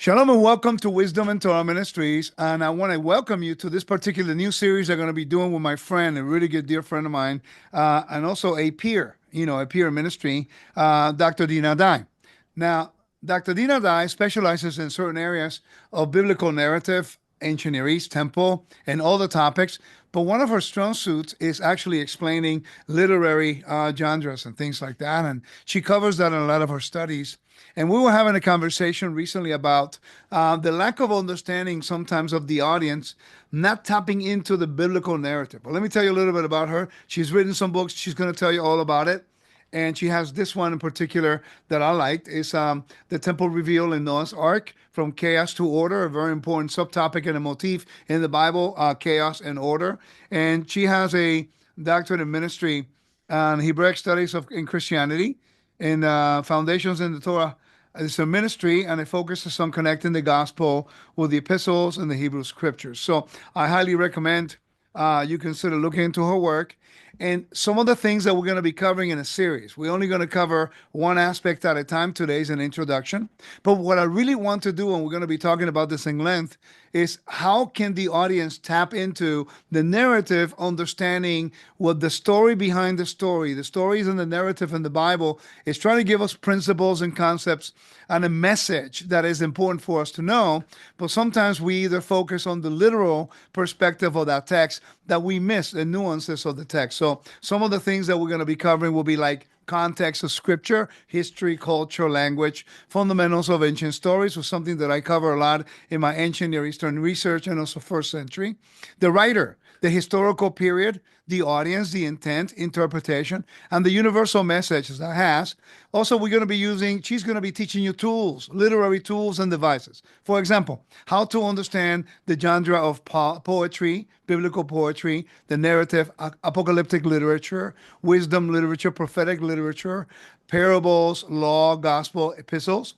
Shalom and welcome to Wisdom and Torah Ministries. And I want to welcome you to this particular new series I'm going to be doing with my friend, a really good dear friend of mine, and also a peer, a peer ministry, Dr. Dinah. Now, Dr. Dinah specializes in certain areas of biblical narrative, ancient Near East, temple, and all the topics. But one of her strong suits is actually explaining literary genres and things like that. And she covers that in a lot of her studies. And we were having a conversation recently about the lack of understanding sometimes of the audience not tapping into the biblical narrative. But let me tell you a little bit about her. She's written some books. She's going to tell you all about it. And she has this one in particular that I liked is the temple reveal in Noah's Ark from chaos to order, a very important subtopic and a motif in the Bible, chaos and order. And she has a doctorate in ministry on Hebraic studies in Christianity in Foundations in the Torah. It's a ministry and it focuses on connecting the gospel with the epistles and the Hebrew scriptures. So I highly recommend you consider looking into her work and some of the things that we're going to be covering in a series. We're only going to cover one aspect at a time. Today is an introduction. But what I really want to do, and we're going to be talking about this in length, is how can the audience tap into the narrative, understanding what the story behind the stories and the narrative in the Bible is trying to give us principles and concepts and a message that is important for us to know. But sometimes we either focus on the literal perspective of that text that we miss the nuances of the text. So some of the things that we're going to be covering will be like context of scripture, history, culture, language, fundamentals of ancient stories was something that I cover a lot in my ancient Near Eastern research and also first century. The writer, the historical period, the audience, the intent, interpretation, and the universal messages that has. Also, she's going to be teaching you tools, literary tools and devices. For example, how to understand the genre of poetry, biblical poetry, the narrative, apocalyptic literature, wisdom literature, prophetic literature, parables, law, gospel, epistles,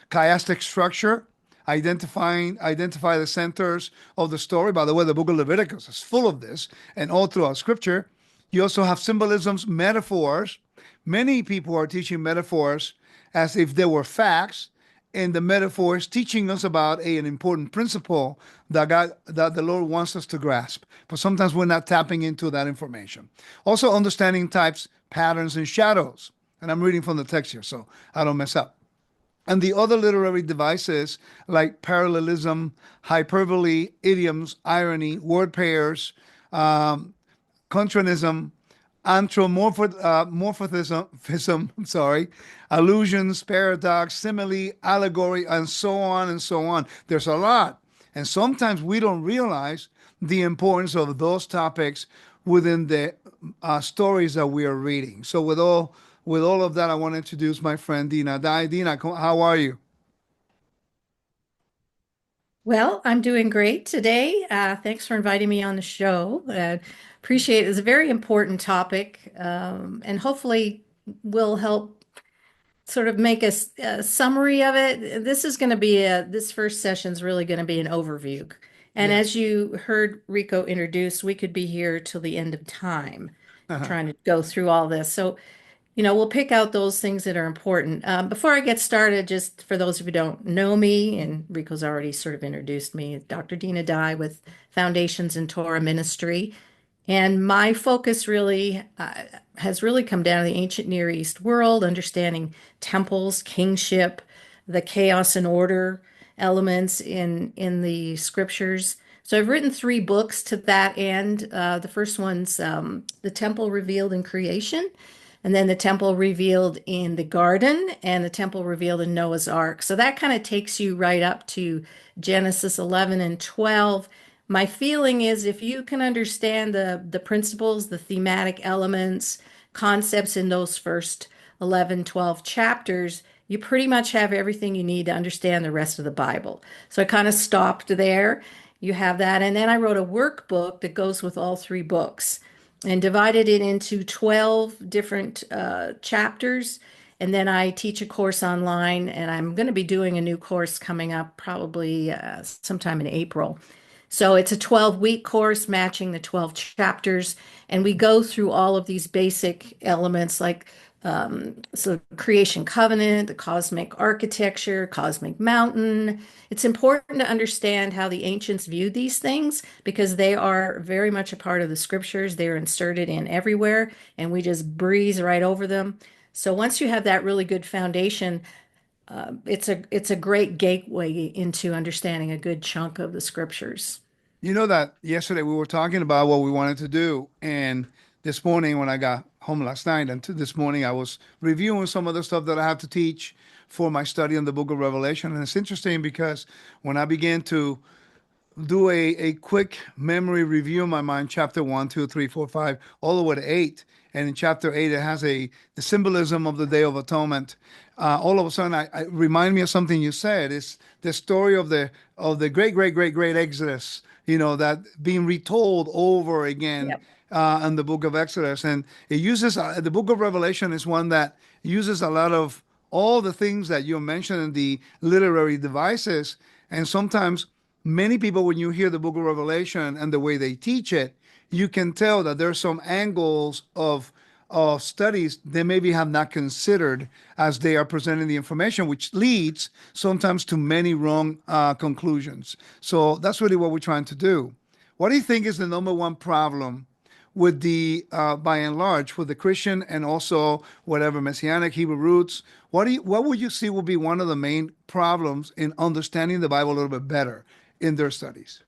chiastic structure, identify the centers of the story. By the way, the book of Leviticus is full of this and all throughout scripture. You also have symbolisms, metaphors. Many people are teaching metaphors as if they were facts, and the metaphors teaching us about an important principle that the Lord wants us to grasp. But sometimes we're not tapping into that information. Also understanding types, patterns, and shadows. And I'm reading from the text here, so I don't mess up. And the other literary devices like parallelism, hyperbole, idioms, irony, word pairs, contronism, anthropomorphism, allusions, paradox, simile, allegory, and so on and so on. There's a lot. And sometimes we don't realize the importance of those topics within the stories that we are reading. So with all of that, I want to introduce my friend Dinah. Dinah, how are you? Well, I'm doing great today. Thanks for inviting me on the show. Appreciate it. It's a very important topic, and hopefully will help sort of make a summary of it. This first session is really going to be an overview. And Yes. as you heard Rico introduce, we could be here till the end of time trying to go through all this. So we'll pick out those things that are important. Before I get started, just for those of you who don't know me, and Rico's already sort of introduced me, Dr. Dinah with Foundations in Torah Ministry. And my focus really has really come down to the ancient Near East world, understanding temples, kingship, the chaos and order elements in the scriptures. So I've written 3 books to that end. The first one's The Temple Revealed in Creation, and then the temple revealed in the garden, and the temple revealed in Noah's Ark. So that kind of takes you right up to Genesis 11 and 12. My feeling is if you can understand the principles, the thematic elements, concepts in those first 11, 12 chapters, you pretty much have everything you need to understand the rest of the Bible. So I kind of stopped there. You have that. And then I wrote a workbook that goes with all 3 books and divided it into 12 different chapters. And then I teach a course online, and I'm going to be doing a new course coming up probably sometime in April. So it's a 12-week course matching the 12 chapters. And we go through all of these basic elements like So creation covenant, the cosmic architecture, cosmic mountain. It's important to understand how the ancients viewed these things because they are very much a part of the scriptures. They're inserted in everywhere, and we just breeze right over them. So once you have that really good foundation, it's a great gateway into understanding a good chunk of the scriptures. You know that yesterday we were talking about what we wanted to do, and this morning when I got home last night and to this morning I was reviewing some of the stuff that I have to teach for my study on the book of Revelation. And it's interesting because when I began to do a quick memory review in my mind, chapter 1, 2, 3, 4, 5, all the way to 8. And in chapter 8, it has the symbolism of the Day of Atonement. All of a sudden, I remind me of something you said. It's the story of the great Exodus. That being retold over again Yep. in the book of Exodus, and it uses the book of Revelation is one that uses a lot of all the things that you mentioned in the literary devices, and sometimes many people, when you hear the book of Revelation and the way they teach it, you can tell that there's some angles of studies they maybe have not considered as they are presenting the information, which leads sometimes to many wrong conclusions. So that's really what we're trying to do. What do you think is the number one problem with by and large, with the Christian and also whatever Messianic Hebrew roots? What would you see would be one of the main problems in understanding the Bible a little bit better in their studies?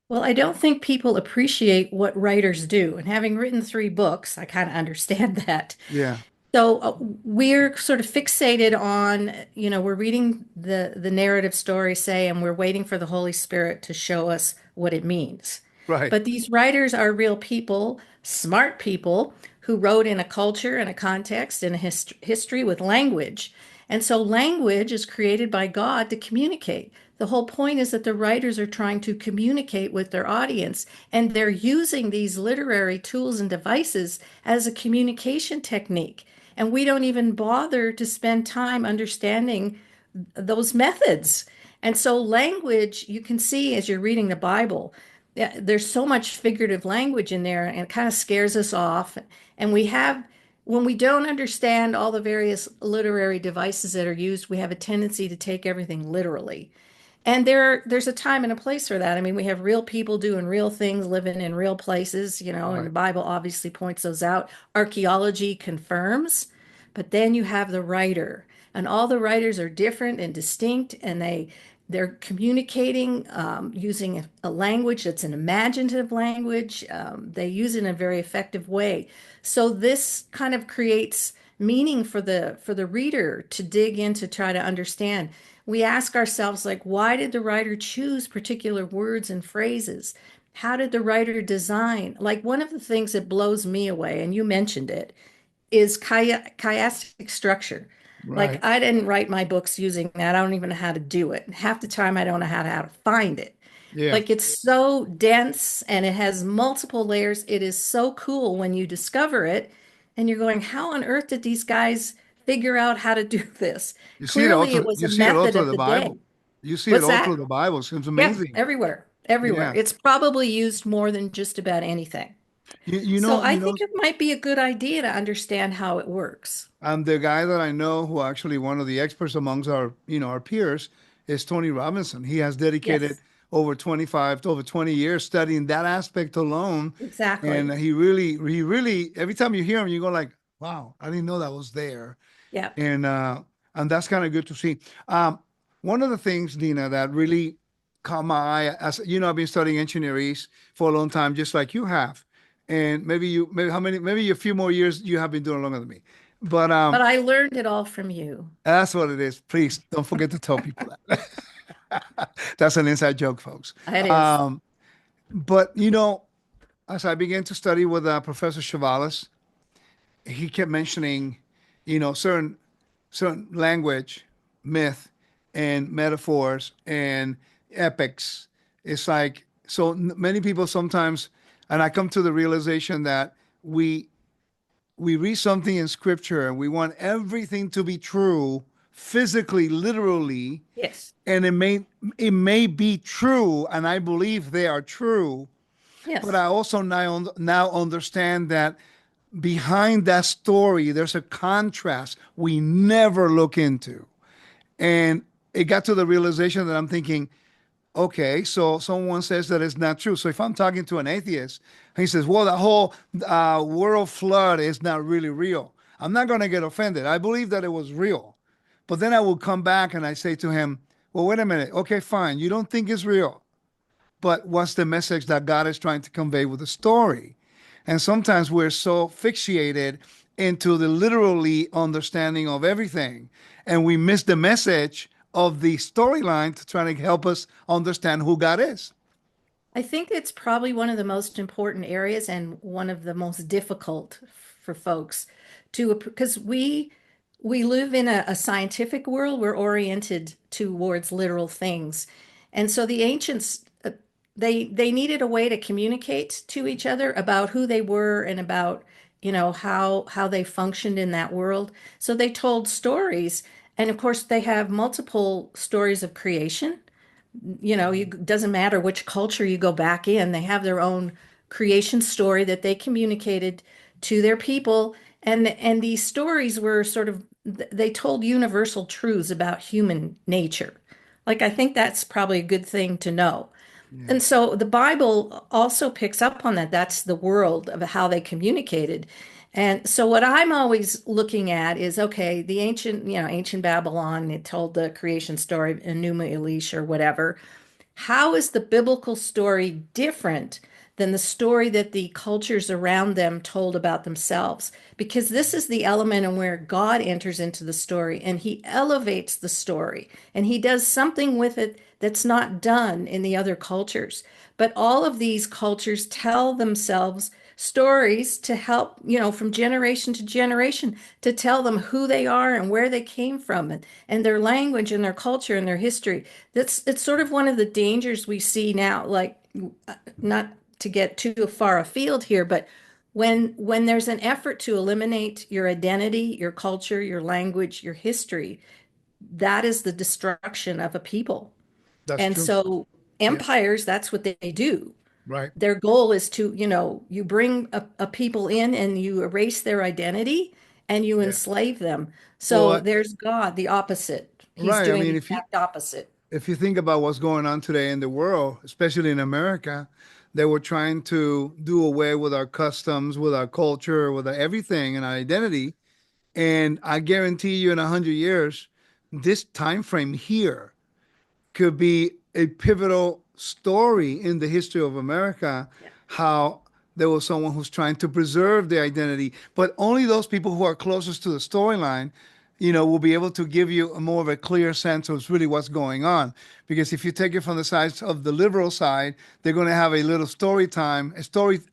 Well, I don't think people appreciate what writers do. And having written three books, I kind of understand that. Yeah, So we're sort of fixated on, we're reading the narrative story, say, and we're waiting for the Holy Spirit to show us what it means. right, But these writers are real people, smart people who wrote in a culture and a context and a history with language. And so language is created by God to communicate. The whole point is that the writers are trying to communicate with their audience, and they're using these literary tools and devices as a communication technique. And we don't even bother to spend time understanding those methods. And so, language, you can see as you're reading the Bible, yeah, there's so much figurative language in there, and it kind of scares us off. And when we don't understand all the various literary devices that are used, we have a tendency to take everything literally. And there's a time and a place for that. I mean, we have real people doing real things, living in real places, and the right. Bible obviously points those out. Archaeology confirms, but then you have the writer, and all the writers are different and distinct, and they're communicating using a language that's an imaginative language. They use it in a very effective way. So this kind of creates meaning for the reader to dig in to try to understand. We ask ourselves, like, why did the writer choose particular words and phrases? How did the writer design? Like, one of the things that blows me away, and you mentioned it, is chiastic structure. Like, Right. I didn't write my books using that. I don't even know how to do it. Half the time, I don't know how to find it. Yeah. Like, it's so dense and it has multiple layers. It is so cool when you discover it, and you're going, how on earth did these guys figure out how to do this? Clearly, it was You a see it all method through of the the day. Bible. You see it What's all that? through the Bible. It's Yeah, amazing. everywhere, everywhere. Yeah. It's probably used more than just about anything. You, you So know, I you know, think it might be a good idea to understand how it works. the guy that I know who actually one of the experts amongst our peers is Tony Robinson. He has dedicated Yes, over 25 to over 20 years studying that aspect alone. And exactly. he really, every time you hear him, you go like, wow, I didn't know that was there. Yep. and uh, and that's kind of good to see. One of the things, Dina, that really caught my eye, as you know, I've been studying engineering for a long time, just like you have, and maybe a few more years you have been doing longer than me, but But I learned it all from you. that's what it is. Please don't forget to tell people that. That's an inside joke, folks. It is. Um, but as I began to study with Professor Chavalis, he kept mentioning, certain language, myth, and metaphors and epics. It's like so many people sometimes, and I come to the realization that we read something in scripture and we want everything to be true physically, literally, Yes. and it may be true, and I believe they are true, but Yes. I also now understand that behind that story, there's a contrast we never look into. And it got to the realization that I'm thinking, okay, so someone says that it's not true. So if I'm talking to an atheist, he says, well, the whole world flood is not really real. I'm not going to get offended. I believe that it was real. But then I will come back and I say to him, well, wait a minute. Okay, fine. You don't think it's real. But what's the message that God is trying to convey with the story? And sometimes we're so fixated into the literally understanding of everything, and we miss the message of the storyline to try to help us understand who God is. I think it's probably one of the most important areas and one of the most difficult for folks to, because we live in a scientific world. We're oriented towards literal things. And so the ancients, they needed a way to communicate to each other about who they were and about, how they functioned in that world. So they told stories. And of course, they have multiple stories of creation. It doesn't matter which culture you go back in, they have their own creation story that they communicated to their people. And these stories were sort of, they told universal truths about human nature. Like, I think that's probably a good thing to know. Yeah. And so the Bible also picks up on that. That's the world of how they communicated. And so what I'm always looking at is, okay, the ancient Babylon, it told the creation story, Enuma Elish or whatever. How is the biblical story different than the story that the cultures around them told about themselves? Because this is the element in where God enters into the story and he elevates the story and he does something with it that's not done in the other cultures. But all of these cultures tell themselves stories to help, from generation to generation, to tell them who they are and where they came from and their language and their culture and their history. It's sort of one of the dangers we see now, like, not to get too far afield here, but when there's an effort to eliminate your identity, your culture, your language, your history, that is the destruction of a people. That's And true. so Yeah. empires, that's what they do. Right. Their goal is to, you bring a people in and you erase their identity and you Yeah. enslave them. Well, So there's God, the opposite. He's right. I doing the mean, exact opposite. if you think about what's going on today in the world, especially in America, they were trying to do away with our customs, with our culture, with our everything and our identity. And I guarantee you, in 100 years, this time frame here could be a pivotal story in the history of America, Yeah. how there was someone who's trying to preserve their identity, but only those people who are closest to the storyline, will be able to give you a more of a clear sense of really what's going on. Because if you take it from the side of the liberal side, they're going to have a little story time,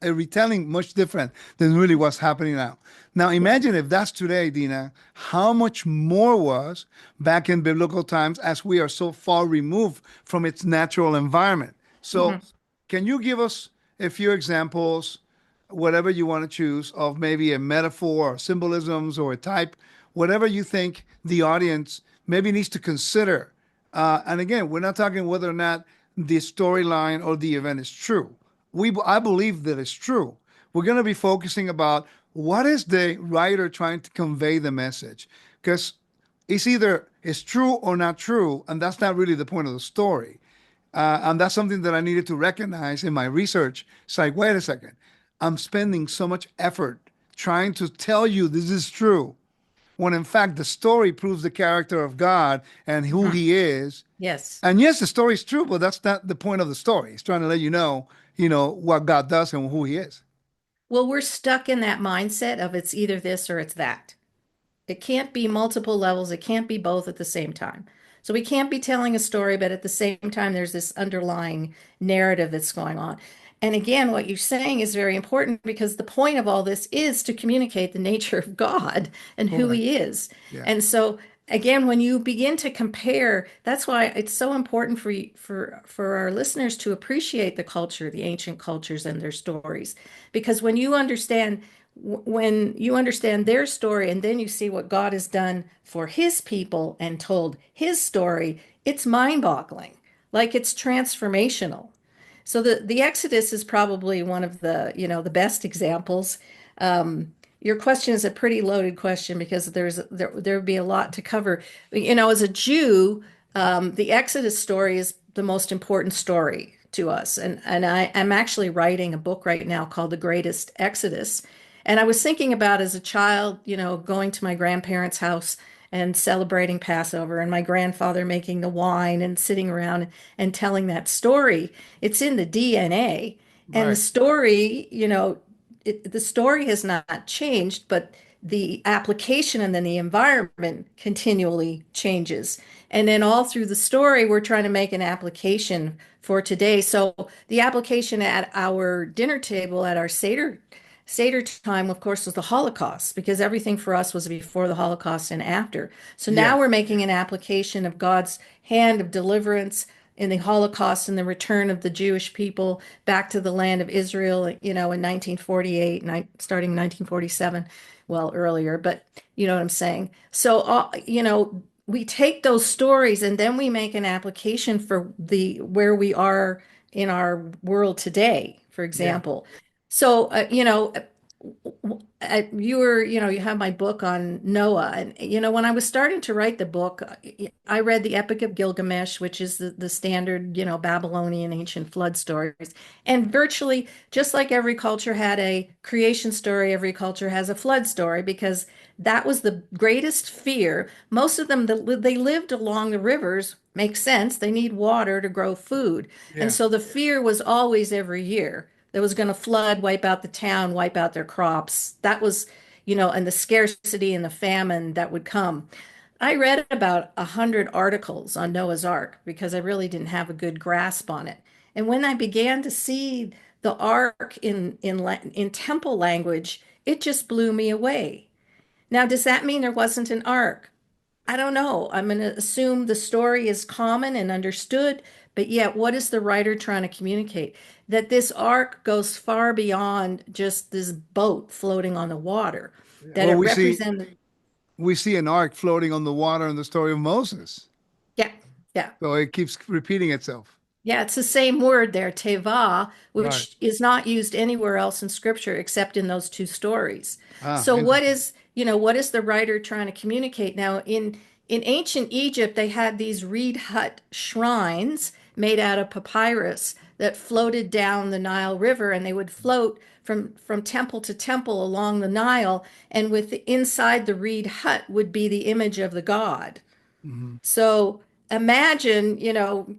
a retelling much different than really what's happening now. Now, Yeah. imagine if that's today, Dina, how much more was back in biblical times as we are so far removed from its natural environment. So, Mhm. can you give us a few examples, whatever you want to choose, of maybe a metaphor or symbolisms or a type, whatever you think the audience maybe needs to consider? And again, we're not talking whether or not the storyline or the event is true. I believe that it's true. We're going to be focusing about what is the writer trying to convey the message, because it's true or not true, and that's not really the point of the story. And that's something that I needed to recognize in my research. It's like, wait a second, I'm spending so much effort trying to tell you this is true, when in fact the story proves the character of God and who Mhm. He is. Yes. And yes, the story is true, but that's not the point of the story. It's trying to let you know what God does and who He is. Well, we're stuck in that mindset of it's either this or it's that. It can't be multiple levels. It can't be both at the same time. So we can't be telling a story, but at the same time, there's this underlying narrative that's going on. And again, what you're saying is very important because the point of all this is to communicate the nature of God and who Correct. He is. Yeah. And so again, when you begin to compare, that's why it's so important for our listeners to appreciate the culture, the ancient cultures and their stories. Because when you understand their story and then you see what God has done for his people and told his story, it's mind-boggling. Like, it's transformational. So the Exodus is probably one of the best examples. your question is a pretty loaded question because there would be a lot to cover. As a Jew, the Exodus story is the most important story to us, and I'm actually writing a book right now called The Greatest Exodus. And I was thinking about as a child, going to my grandparents' house and celebrating Passover, and my grandfather making the wine and sitting around and telling that story. It's in the DNA, and the Right. story, the story has not changed, but the application and then the environment continually changes. And then all through the story, we're trying to make an application for today. So the application at our dinner table at our Seder time, of course, was the Holocaust, because everything for us was before the Holocaust and after. So now we're Yes. making an application of God's hand of deliverance in the Holocaust and the return of the Jewish people back to the land of Israel, in 1948, starting in 1947, well, earlier, but you know what I'm saying. So, we take those stories and then we make an application for the where we are in our world today, for Yeah. example. So, you have my book on Noah. And, when I was starting to write the book, I read the Epic of Gilgamesh, which is the standard, Babylonian ancient flood stories. And virtually, just like every culture had a creation story, every culture has a flood story because that was the greatest fear. Most of them, they lived along the rivers. Makes sense. They need water to grow food. And Yeah. so the fear was always every year that was going to flood, wipe out the town, wipe out their crops. That was, and the scarcity and the famine that would come. I read about 100 articles on Noah's Ark because I really didn't have a good grasp on it. And when I began to see the Ark in temple language, it just blew me away. Now, does that mean there wasn't an Ark? I don't know. I'm going to assume the story is common and understood, but yet, what is the writer trying to communicate? That this arc goes far beyond just this boat floating on the water, that Well, it we represented, see an ark floating on the water in the story of Moses. yeah, yeah. So it keeps repeating itself. Yeah, it's the same word there, teva, Right. which is not used anywhere else in scripture except in those two stories. Ah, So interesting. what is the writer trying to communicate? Now, in ancient Egypt, they had these reed hut shrines made out of papyrus that floated down the Nile River, and they would float from temple to temple along the Nile, and with inside the reed hut would be the image of the god. Hmm. So imagine,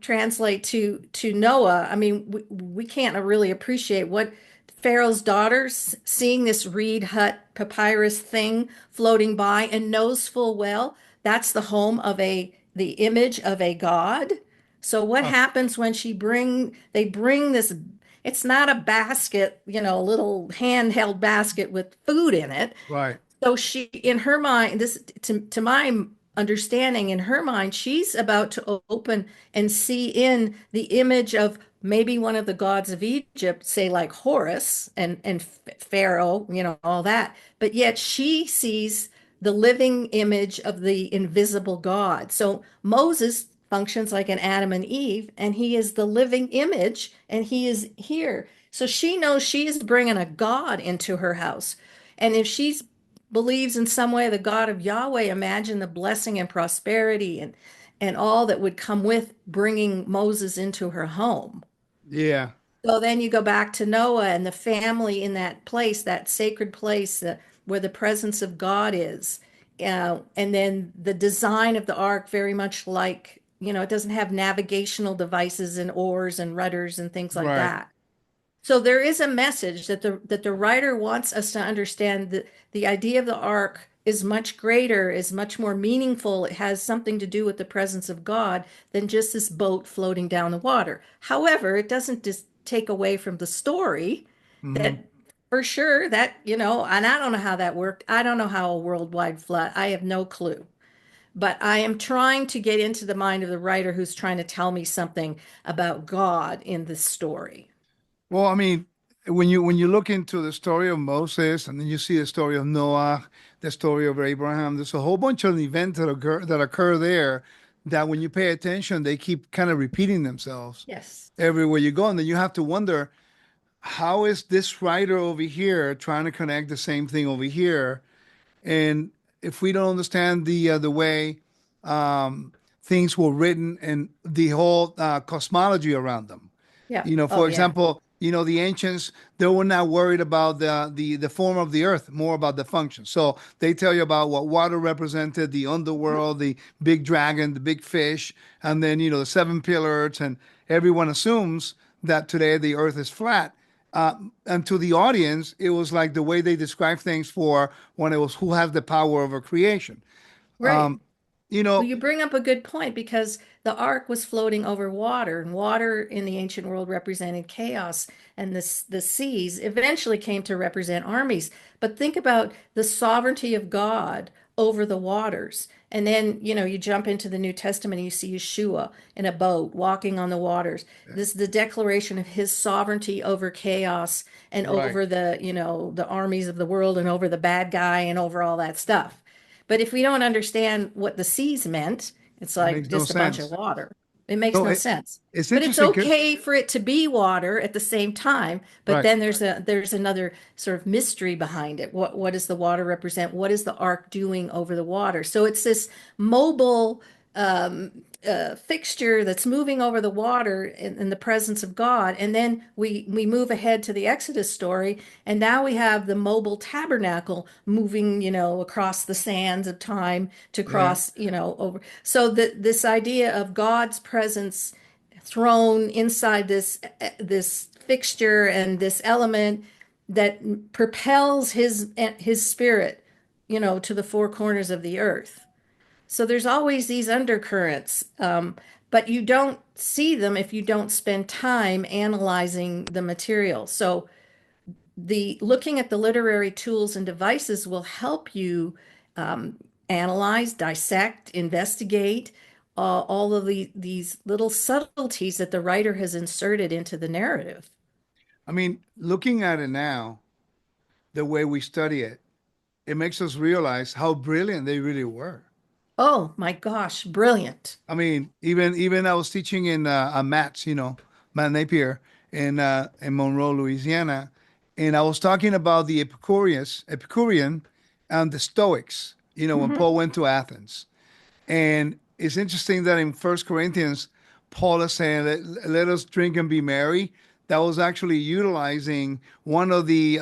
translate to Noah. I mean, we can't really appreciate what Pharaoh's daughter seeing this reed hut papyrus thing floating by and knows full well that's the home of the image of a god. So what Oh, happens when they bring this, it's not a basket, a little handheld basket with food in it. right. So she, in her mind, to my understanding, in her mind, she's about to open and see in the image of maybe one of the gods of Egypt, say like Horus and Pharaoh, all that. But yet she sees the living image of the invisible God. So Moses functions like an Adam and Eve, and he is the living image, and he is here. So she knows she is bringing a God into her house. And if she believes in some way the God of Yahweh, imagine the blessing and prosperity and all that would come with bringing Moses into her home. Yeah. So then you go back to Noah and the family in that place, that sacred place where the presence of God is. And then the design of the ark, very much like, it doesn't have navigational devices and oars and rudders and things like Right. that. So there is a message that the writer wants us to understand that the idea of the ark is much greater, is much more meaningful. It has something to do with the presence of God than just this boat floating down the water. However, it doesn't just take away from the story Hmm. that for sure that, and I don't know how that worked. I don't know how a worldwide flood, I have no clue. But I am trying to get into the mind of the writer who's trying to tell me something about God in this story. Well, I mean, when you look into the story of Moses and then you see the story of Noah, the story of Abraham, there's a whole bunch of events that occur there that when you pay attention, they keep kind of repeating themselves Yes. everywhere you go. And then you have to wonder, how is this writer over here trying to connect the same thing over here? And if we don't understand the way things were written and the whole cosmology around them. Yeah. For Oh, yeah. example, the ancients, they were not worried about the form of the earth, more about the function. So they tell you about what water represented, the underworld, the big dragon, the big fish, and then the seven pillars, and everyone assumes that today the earth is flat. And to the audience, it was like the way they describe things for when it was who has the power over creation. Right. Um, you Well, know, you bring up a good point because the ark was floating over water, and water in the ancient world represented chaos, and the seas eventually came to represent armies. But think about the sovereignty of God over the waters. And then, you jump into the New Testament and you see Yeshua in a boat walking on the waters. This is the declaration of his sovereignty over chaos and right. over the armies of the world and over the bad guy and over all that stuff. But if we don't understand what the seas meant, it's It like makes no just a bunch of sense. water. It makes No, no sense. it's But it's interesting because, okay for it to be water at the same time. But right. then there's another sort of mystery behind it. What does the water represent? What is the ark doing over the water? So it's this mobile um, fixture that's moving over the water in the presence of God. And then we move ahead to the Exodus story, and now we have the mobile tabernacle moving, across the sands of time to Yeah. cross, over. So this idea of God's presence thrown inside this fixture and this element that propels his spirit, to the four corners of the earth. So there's always these undercurrents, but you don't see them if you don't spend time analyzing the material. So the looking at the literary tools and devices will help you analyze, dissect, investigate all of these little subtleties that the writer has inserted into the narrative. I mean, looking at it now, the way we study it, it makes us realize how brilliant they really were. Oh my gosh, brilliant. I mean, even I was teaching in Matt's, Matt Napier in Monroe, Louisiana, and I was talking about the Epicurean, and the Stoics. When Mhm. Paul went to Athens. And it's interesting that in First Corinthians, Paul is saying, let us drink and be merry. That was actually utilizing one of the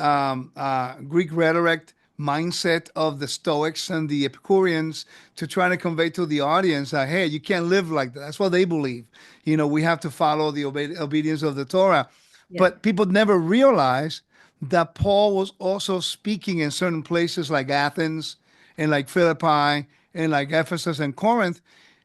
Greek rhetoric mindset of the Stoics and the Epicureans to try to convey to the audience that, hey, you can't live like that. That's what they believe. We have to follow the obedience of the Torah. Yeah. But people never realize that Paul was also speaking in certain places like Athens and like Philippi and like Ephesus and Corinth.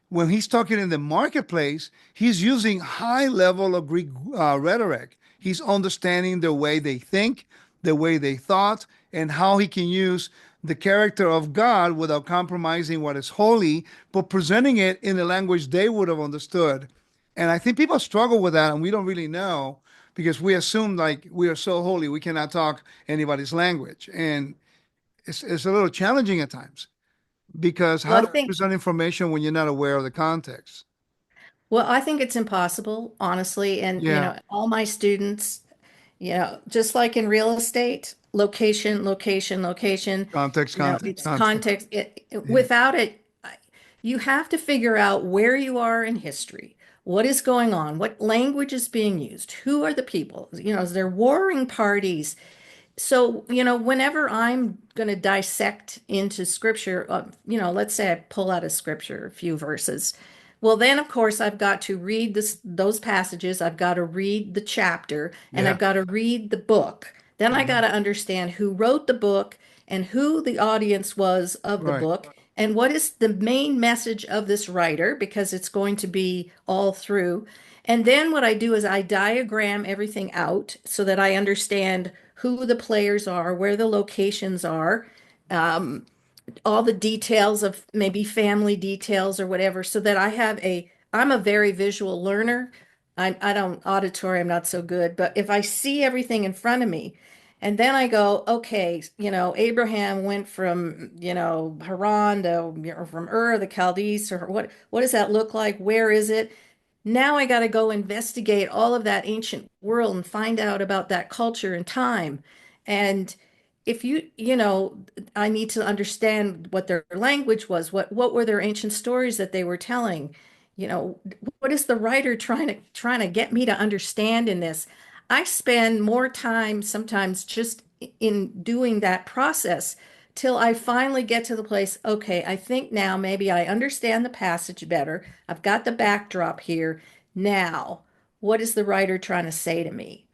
When he's talking in the marketplace, he's using high level of Greek rhetoric. He's understanding the way they think, the way they thought, and how he can use the character of God without compromising what is holy, but presenting it in a language they would have understood. And I think people struggle with that, and we don't really know because we assume like we are so holy we cannot talk anybody's language, and it's a little challenging at times because Well, how I do you think present information when you're not aware of the context? well, I think it's impossible, honestly. And Yeah, all my students, just like in real estate, location, location, location, context, context, it's context. context. Yeah, Without it, you have to figure out where you are in history, what is going on, what language is being used, who are the people, is there warring parties? So, whenever I'm going to dissect into scripture, let's say I pull out of scripture a few verses. Well, then, of course, I've got to read those passages. I've got to read the chapter and yeah, I've got to read the book. Then I got mhm, to understand who wrote the book and who the audience was of the right. book and what is the main message of this writer, because it's going to be all through. And then what I do is I diagram everything out so that I understand who the players are, where the locations are, um, all the details of maybe family details or whatever, so that I'm a very visual learner. I don't auditory, I'm not so good, but if I see everything in front of me, and then I go, okay, Abraham went from, Haran to, from Ur of the Chaldees, or what does that look like? Where is it? Now I got to go investigate all of that ancient world and find out about that culture and time. And if I need to understand what their language was, what were their ancient stories that they were telling? What is the writer trying to get me to understand in this? I spend more time sometimes just in doing that process till I finally get to the place, okay, I think now maybe I understand the passage better. I've got the backdrop here. Now, what is the writer trying to say to me?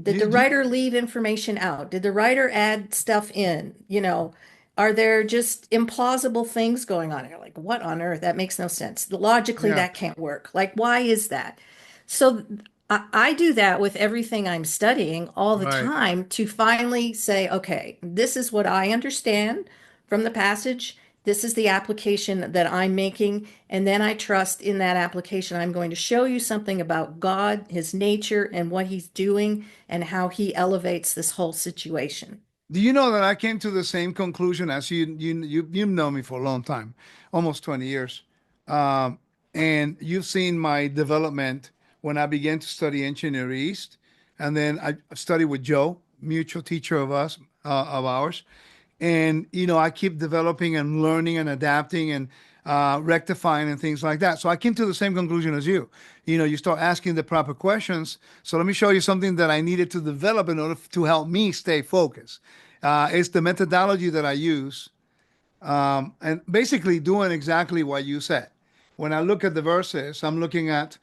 Did You the do, writer leave information out? Did the writer add stuff in? Are there just implausible things going on here? Like, what on earth? That makes no sense. Logically, yeah, that can't work. Like, why is that? So I do that with everything I'm studying all the right. time to finally say, okay, this is what I understand from the passage. This is the application that I'm making. And then I trust in that application. I'm going to show you something about God, his nature, and what he's doing, and how he elevates this whole situation. Do you know that I came to the same conclusion as you? You've known me for a long time, almost 20 years, um, and you've seen my development when I began to study ancient Near East, and then I studied with Joe, mutual teacher of ours, and I keep developing and learning and adapting and rectifying and things like that. So I came to the same conclusion as you. You start asking the proper questions. So let me show you something that I needed to develop in order to help me stay focused. It's the methodology that I use, and basically doing exactly what you said. When I look at the verses, I'm looking at,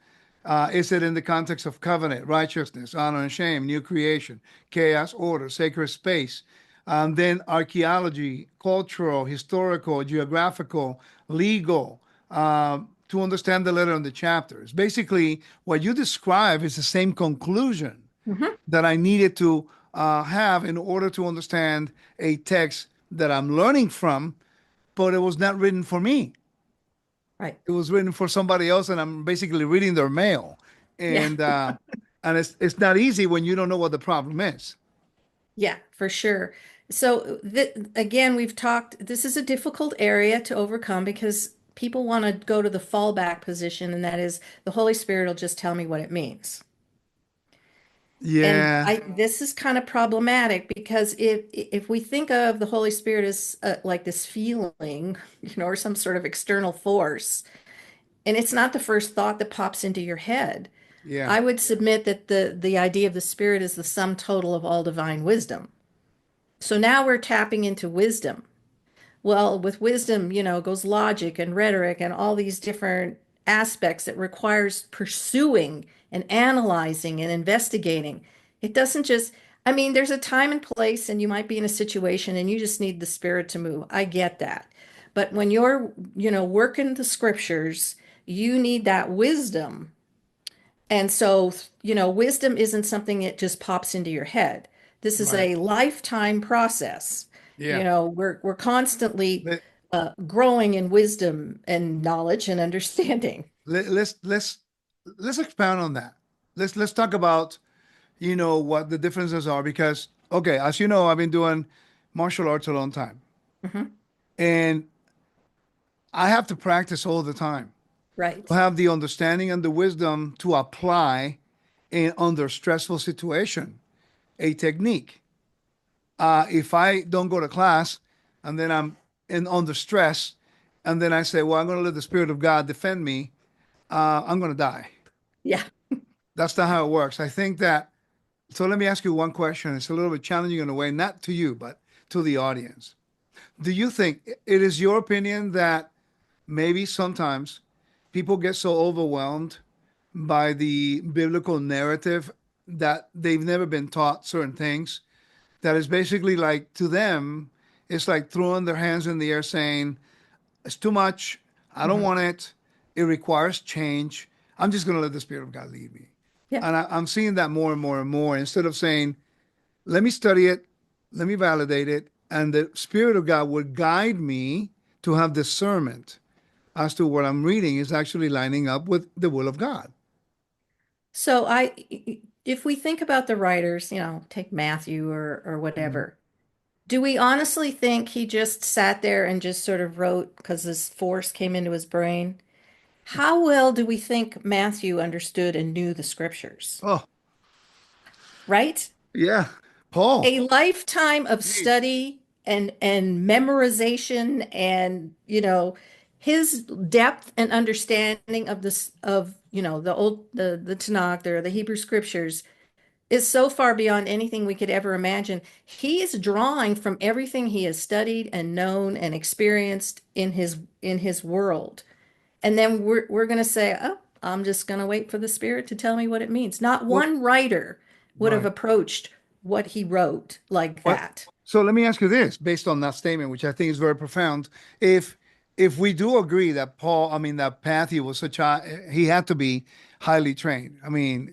is it in the context of covenant, righteousness, honor and shame, new creation, chaos, order, sacred space, then archaeology, cultural, historical, geographical, legal, to understand the letter and the chapters. Basically, what you describe is the same conclusion Mhm. that I needed to have in order to understand a text that I'm learning from, but it was not written for me. Right. It was written for somebody else, and I'm basically reading their mail. Yeah. And it's not easy when you don't know what the problem is. Yeah, for sure. So th again, we've talked, this is a difficult area to overcome because people want to go to the fallback position, and that is the Holy Spirit will just tell me what it means. And Yeah, this is kind of problematic because if we think of the Holy Spirit as like this feeling, or some sort of external force, and it's not the first thought that pops into your head, yeah, I would submit that the idea of the Spirit is the sum total of all divine wisdom. So now we're tapping into wisdom. Well, with wisdom, goes logic and rhetoric and all these different aspects that requires pursuing and analyzing and investigating. It doesn't just, I mean, there's a time and place, and you might be in a situation and you just need the spirit to move. I get that. But when you're, working the scriptures, you need that wisdom, and so, wisdom isn't something that just pops into your head. This is right. a lifetime process. Yeah. We're constantly Let, growing in wisdom and knowledge and understanding. let's expound on that. Let's talk about what the differences are because okay, as you know, I've been doing martial arts a long time, Mhm. and I have to practice all the time to Right. have the understanding and the wisdom to apply in under stressful situation a technique. If I don't go to class and then I'm in under stress, and then I say, well, I'm going to let the Spirit of God defend me, I'm going to die. Yeah. That's not how it works. I think that. So let me ask you one question. It's a little bit challenging in a way, not to you, but to the audience. Do you think it is your opinion that maybe sometimes people get so overwhelmed by the biblical narrative that they've never been taught certain things that is basically like to them, it's like throwing their hands in the air saying, it's too much. I don't Mhm. want it. It requires change. I'm just going to let the Spirit of God lead me. Yeah. And I'm seeing that more and more and more instead of saying, let me study it, let me validate it, and the Spirit of God would guide me to have discernment as to what I'm reading is actually lining up with the will of God. So if we think about the writers, take Matthew or Mhm. whatever, do we honestly think he just sat there and just sort of wrote because this force came into his brain? How well do we think Matthew understood and knew the scriptures? Oh, Right? yeah. Paul. A lifetime of Jeez. study and memorization and his depth and understanding of this of the Tanakh or the Hebrew scriptures is so far beyond anything we could ever imagine. He is drawing from everything he has studied and known and experienced in his world. And then we're going to say, "Oh, I'm just going to wait for the Spirit to tell me what it means." Not Well, one writer would have right. approached what he wrote like What? that. So let me ask you this, based on that statement, which I think is very profound. If if we do agree that Paul, I mean that Matthew was such a he had to be highly trained. I mean,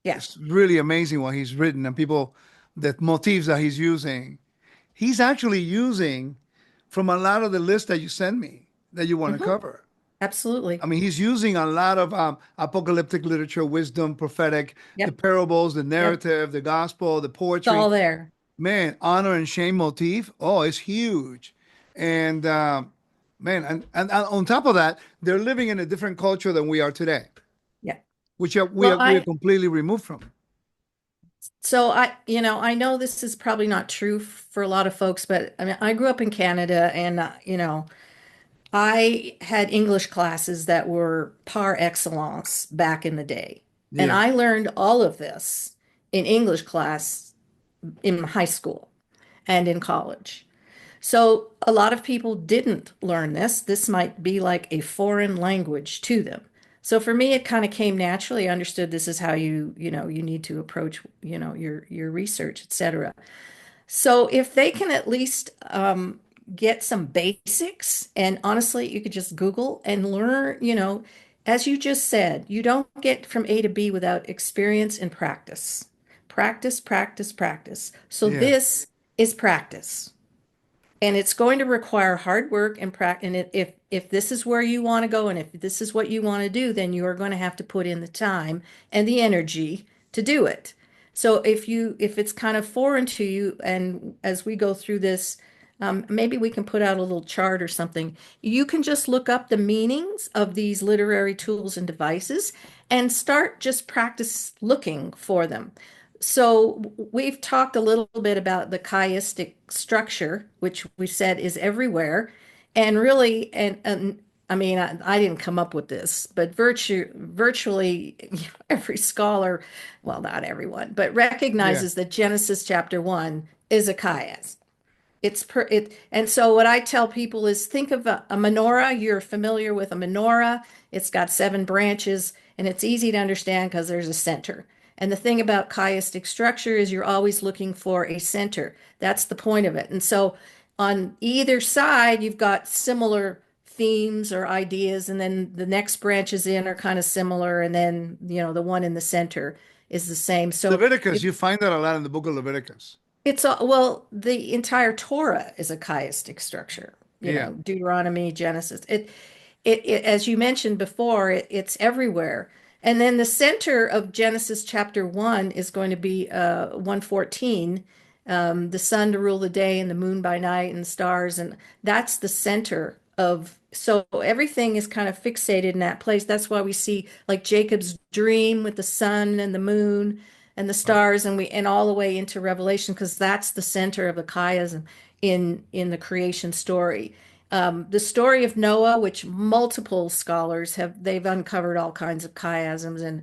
Yeah. it's really amazing what he's written and people the motifs that he's using. He's actually using from a lot of the list that you send me that you want to Hmm. cover. I Absolutely. mean, he's using a lot of apocalyptic literature, wisdom, prophetic, the Yep. parables, the Yep. narrative, the gospel, the It's poetry. all there. Man, honor and shame motif. Oh, it's huge. And man, and on top of that, they're living in a different culture than we are today, Yeah. which Well, we are completely removed from. I know this is probably not true for a lot of folks, but I mean, I grew up in Canada and, I had English classes that were par excellence back in the day. And Yeah, I learned all of this in English class in high school and in college. So a lot of people didn't learn this. This might be like a foreign language to them. So for me, it kind of came naturally. I understood this is how you need to approach, your research, etc. So if they can at least get some basics, and honestly, you could just Google and learn, as you just said, you don't get from A to B without experience and practice. Practice, practice, practice. So yeah. this is practice. And it's going to require hard work and practice. And if this is where you want to go and if this is what you want to do, then you are going to have to put in the time and the energy to do it. So if it's kind of foreign to you, and as we go through this, maybe we can put out a little chart or something. You can just look up the meanings of these literary tools and devices and start just practice looking for them. So we've talked a little bit about the chiastic structure, which we said is everywhere. And really, and I mean, I didn't come up with this, but virtually every scholar, well, not everyone, but Yeah. recognizes that Genesis chapter 1 is a chiasm. And so what I tell people is think of a menorah. You're familiar with a menorah. It's got seven branches and it's easy to understand because there's a center. And the thing about chiastic structure is you're always looking for a center. That's the point of it. And so on either side, you've got similar themes or ideas, and then the next branches in are kind of similar, and then the one in the center is the same. So Leviticus, if you find that a lot in the book of Leviticus. it's all, well, the entire Torah is a chiastic structure, Yeah. Deuteronomy, Genesis. As you mentioned before, it's everywhere. And then the center of Genesis chapter 1 is going to be 114, the sun to rule the day and the moon by night and stars. And that's the center of, so everything is kind of fixated in that place. That's why we see like Jacob's dream with the sun and the moon and the stars and all the way into Revelation, because that's the center of the chiasm in the creation story. The story of Noah, which multiple scholars they've uncovered all kinds of chiasms, and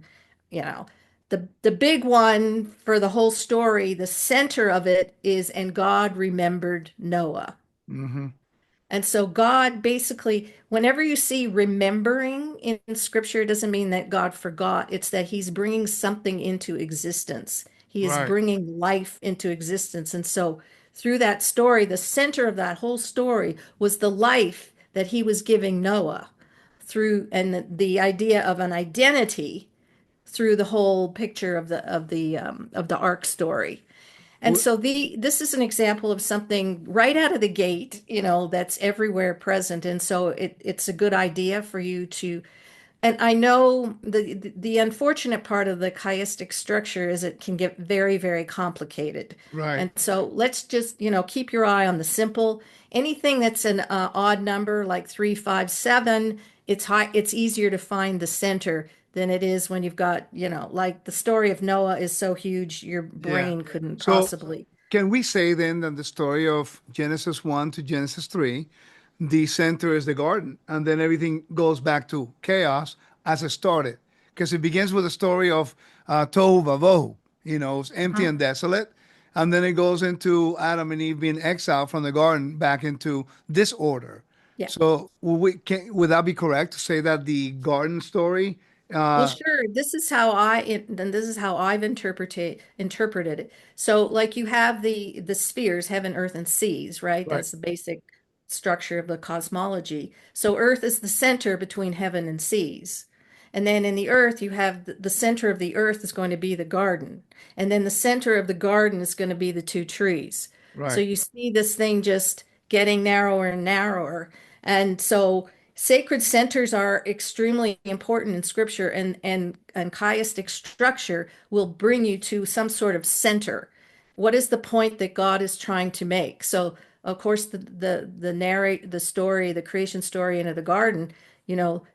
you know, the big one for the whole story, the center of it is, and God remembered Noah. Mm-hmm. And so God basically, whenever you see remembering in scripture, it doesn't mean that God forgot. It's that he's bringing something into existence. He is Right. bringing life into existence. And so through that story, the center of that whole story was the life that he was giving Noah through, and the idea of an identity through the whole picture of the ark story. And W- so this is an example of something right out of the gate, that's everywhere present. And so it's a good idea for you to, and I know the unfortunate part of the chiastic structure is it can get very, very complicated. Right. And so let's just, keep your eye on the simple. Anything that's an odd number like 3, 5, 7, it's easier to find the center than it is when you've got, like the story of Noah is so huge, your Yeah. brain couldn't So possibly. can we say then that the story of Genesis 1 to Genesis 3, the center is the garden, and then everything goes back to chaos as it started? Because it begins with a story of tohu vavohu, it's empty Uh-huh. and desolate, and then it goes into Adam and Eve being exiled from the garden back into disorder. Yeah. So would that be correct to say that the garden story? Well, Uh, sure. Then this is how I've interpreted it. So, like you have the spheres, heaven, earth, and seas, right? right, That's the basic structure of the cosmology. So, earth is the center between heaven and seas. And then in the earth, you have the center of the earth is going to be the garden. And then the center of the garden is going to be the two trees. So right, you see this thing just getting narrower and narrower. And so sacred centers are extremely important in scripture, and chiastic structure will bring you to some sort of center. What is the point that God is trying to make? So, of course, the narrate the story, the creation story into the garden,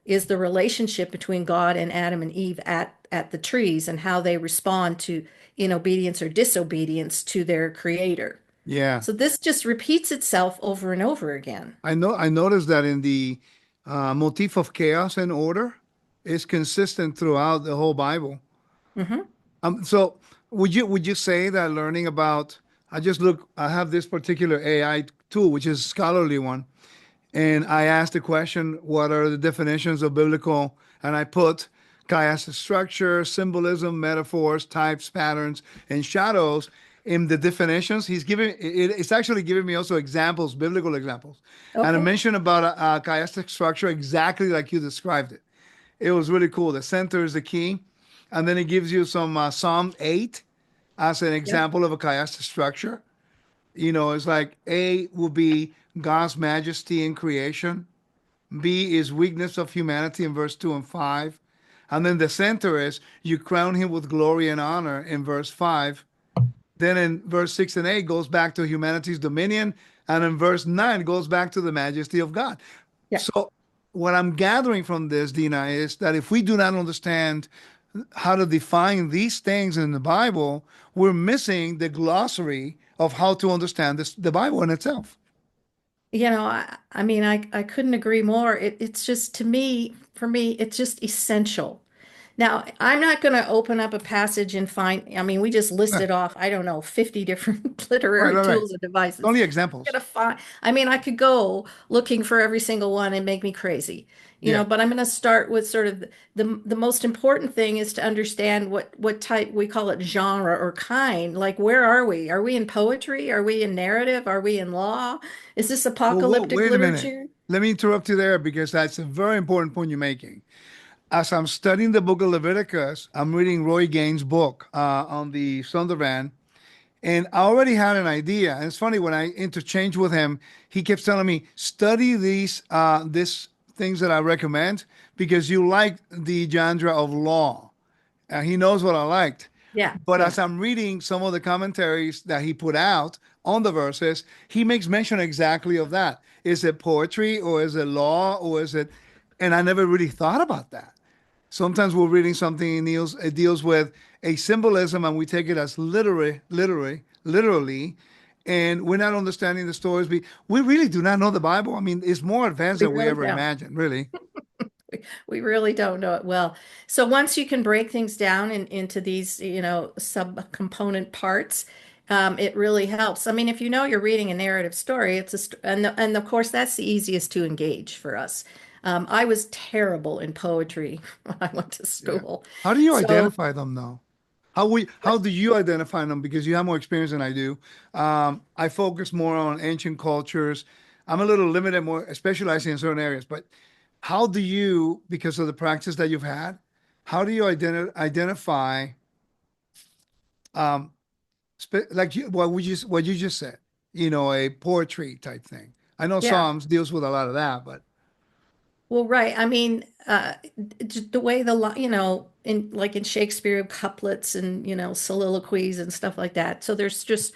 is the relationship between God and Adam and Eve at the trees and how they respond to in obedience or disobedience to their creator. yeah. So this just repeats itself over and over again. I noticed that in the motif of chaos and order is consistent throughout the whole Bible. Hmm. So would you say that learning about I have this particular AI tool, which is a scholarly one, and I asked the question, what are the definitions of biblical? And I put chiastic structure, symbolism, metaphors, types, patterns, and shadows in the definitions. It's actually giving me also examples, biblical examples. And I Okay. mentioned about a chiastic structure exactly like you described it. It was really cool. The center is the key. And then it gives you some Psalm 8 as an Yep. example of a chiastic structure. It's like A will be God's majesty in creation. B is weakness of humanity in verse 2 and 5. And then the center is you crown him with glory and honor in verse 5. Then in verse 6 and 8 goes back to humanity's dominion. And in verse 9 goes back to the majesty of God. Yeah. So, what I'm gathering from this, Dina, is that if we do not understand how to define these things in the Bible, we're missing the glossary of how to understand the Bible in itself. I mean, I couldn't agree more. It's just for me, it's just essential. Now, I'm not going to open up a passage and find, I mean, we just Right, listed off, I don't know, 50 different right, literary right. tools and devices. Only I'm examples. going to find, I mean, I could go looking for every single one and make me crazy, Yeah. but I'm going to start with sort of the most important thing is to understand what type we call it genre or kind. Like, where are we? Are we in poetry? Are we in narrative? Are we in law? Is this Well, whoa, apocalyptic wait a minute. literature? Let me interrupt you there because that's a very important point you're making. As I'm studying the book of Leviticus, I'm reading Roy Gaines' book on the Sondervan, and I already had an idea. And it's funny when I interchange with him, he keeps telling me, study these things that I recommend because you like the genre of law. He knows what I liked. Yeah, But yeah. as I'm reading some of the commentaries that he put out on the verses, he makes mention exactly of that. Is it poetry or is it law or is it? And I never really thought about that. Sometimes we're reading something it deals with a symbolism and we take it as literally, and we're not understanding the stories. We really do not know the Bible. I mean, it's more advanced We than we really ever don't. imagined, really. We really don't know it well. So once you can break things down into these, sub-component parts, it really helps. I mean, if you know you're reading a narrative story, and of course that's the easiest to engage for us. I was terrible in poetry when I went to Yeah. school. How do you So identify them though? How do you identify them? Because you have more experience than I do. I focus more on ancient cultures. I'm a little limited, more specializing in certain areas. But how do you, because of the practice that you've had, how do you identify, um, what you just said? A poetry type thing. I know yeah. Psalms deals with a lot of that, but Well, right. I mean, the way in Shakespeare, couplets and, soliloquies and stuff like that. So there's just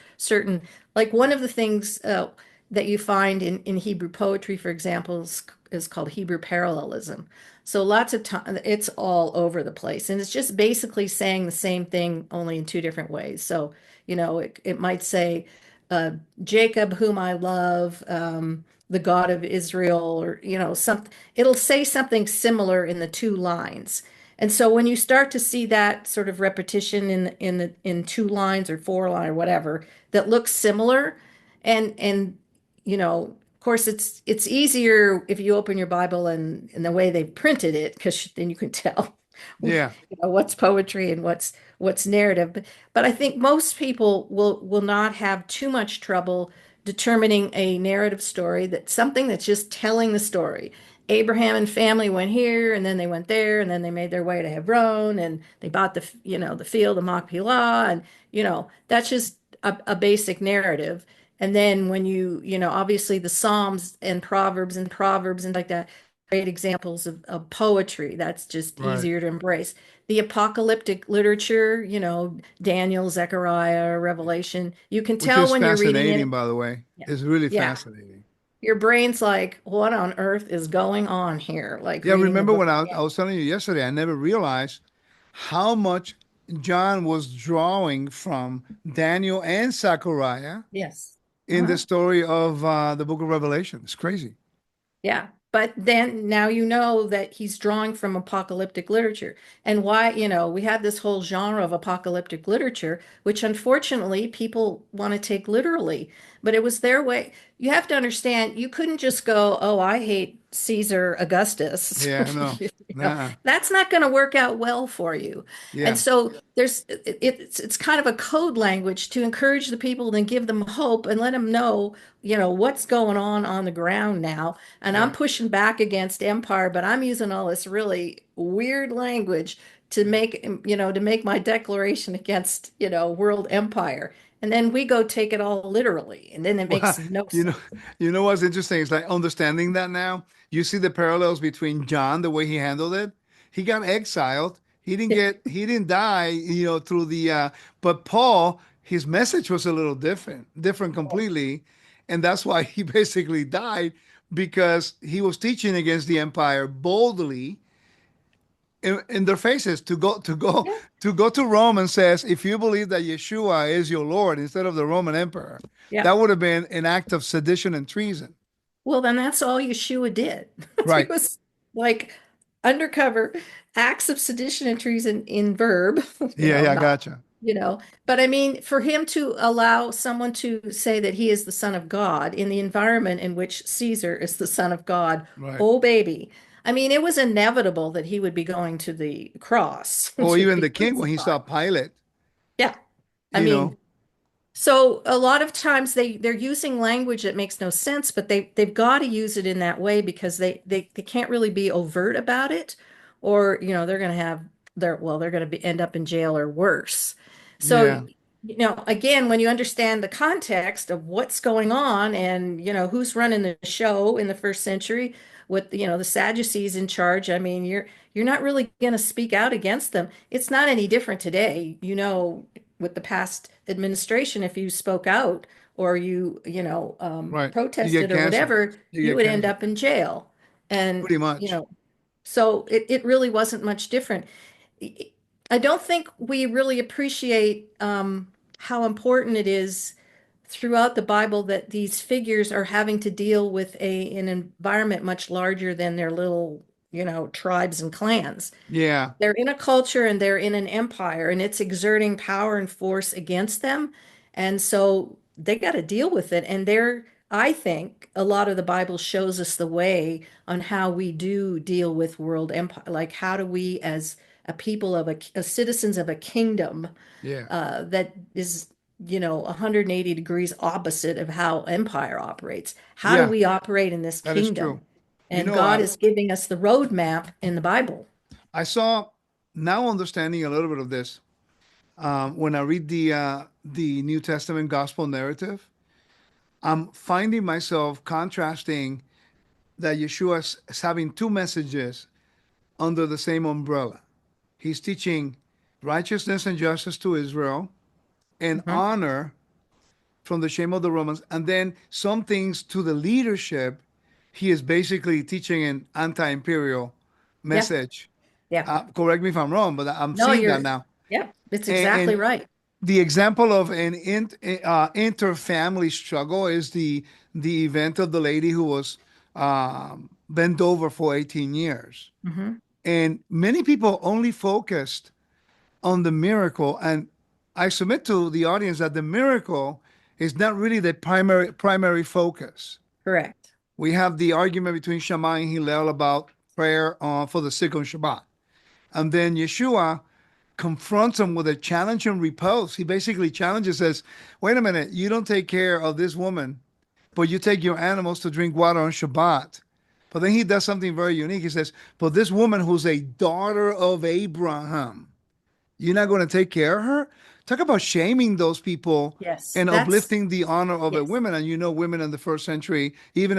like one of the things that you find in Hebrew poetry, for example, is called Hebrew parallelism. So lots of time it's all over the place, and it's just basically saying the same thing only in two different ways. So, it might say, uh, Jacob, whom I love, the God of Israel, or something. It'll say something similar in the two lines. And so when you start to see that sort of repetition in two lines or four line or whatever that looks similar, and of course it's easier if you open your Bible and the way they printed it, because then you can tell Yeah. what's poetry and what's narrative. But I think most people will not have too much trouble determining a narrative story, that's something that's just telling the story. Abraham and family went here, and then they went there, and then they made their way to Hebron, and they bought the field of Machpelah, and that's just a basic narrative. And then when obviously the Psalms and Proverbs and like that, great examples of poetry. That's just Right. easier to embrace. The apocalyptic literature, Daniel, Zechariah, Revelation, you can Which tell is when you're reading fascinating, it. by the way. Yeah. It's really Yeah. fascinating. Your brain's like, what on earth is going on here? Like Yeah, reading the remember book when I again. was telling you yesterday, I never realized how much John was drawing from Daniel and Zechariah Yes. in the Uh-huh. story of the book of Revelation. It's crazy. Yeah. But then now you know that he's drawing from apocalyptic literature. And why, we have this whole genre of apocalyptic literature, which unfortunately people want to take literally. But it was their way. You have to understand, you couldn't just go, oh, I hate Caesar Augustus. Yeah, no. You know, Nah. that's not going to work out well for you. And Yeah. so it's kind of a code language to encourage the people and give them hope and let them know, what's going on the ground now. And I'm Yeah. pushing back against empire, but I'm using all this really weird language to make my declaration against, world empire. And then we go take it all literally, and then it Well, makes no you know, sense. you know what's interesting? It's like understanding that now. You see the parallels between John, the way he handled it. He got exiled. He didn't die, through but Paul, his message was a little different completely. And that's why he basically died because he was teaching against the empire boldly in their faces Yeah, to go to Rome and says, if you believe that Yeshua is your Lord instead of the Roman emperor, yeah. that would have been an act of sedition and treason. Well, then that's all Yeshua did. He Right. was like undercover acts of sedition and treason in verb, Yeah, yeah, I not, gotcha. you know. But I mean, for him to allow someone to say that he is the son of God in the environment in which Caesar is the son of God, Right. oh baby. I mean, it was inevitable that he would be going to the cross Or to even be the king when he saw crucified. Pilate, Yeah. I you know. mean, so a lot of times they're using language that makes no sense, but they've got to use it in that way because they can't really be overt about it, or they're going to have they're going to end up in jail or worse. So Yeah. again, when you understand the context of what's going on and who's running the show in the first century with the Sadducees in charge, I mean you're not really going to speak out against them. It's not any different today. With the past administration, if you spoke out or Right. You get protested or canceled. whatever, You you get would end canceled. up in jail. And, Pretty much. so it really wasn't much different. I don't think we really appreciate how important it is throughout the Bible that these figures are having to deal with an environment much larger than their little, tribes and clans. Yeah. They're in a culture and they're in an empire and it's exerting power and force against them. And so they got to deal with it. And I think a lot of the Bible shows us the way on how we do deal with world empire. Like, how do we, as a people as citizens of a kingdom, Yeah. that is, 180 degrees opposite of how empire operates? How do Yeah. we operate in this That is true. kingdom? You And know, God is giving us the roadmap in the Bible. I saw now understanding a little bit of this when I read the New Testament gospel narrative. I'm finding myself contrasting that Yeshua is having two messages under the same umbrella. He's teaching righteousness and justice to Israel and Mhm. honor from the shame of the Romans, and then some things to the leadership he is basically teaching an anti-imperial Yeah. message. Yeah. Correct me if I'm wrong, but I'm No, seeing that you're, now. yeah, it's And exactly right. the example of an inter-family struggle is the event of the lady who was bent over for 18 years. Hmm. And many people only focused on the miracle. And I submit to the audience that the miracle is not really the primary focus. Correct. We have the argument between Shammai and Hillel about prayer for the sick on Shabbat. And then Yeshua confronts him with a challenge and repose. He basically challenges, says, wait a minute, you don't take care of this woman, but you take your animals to drink water on Shabbat. But then he does something very unique. He says, but this woman who's a daughter of Abraham, you're not going to take care of her? Talk about shaming those people Yes. and That's, uplifting the honor of a yes, women. And women in the first century, even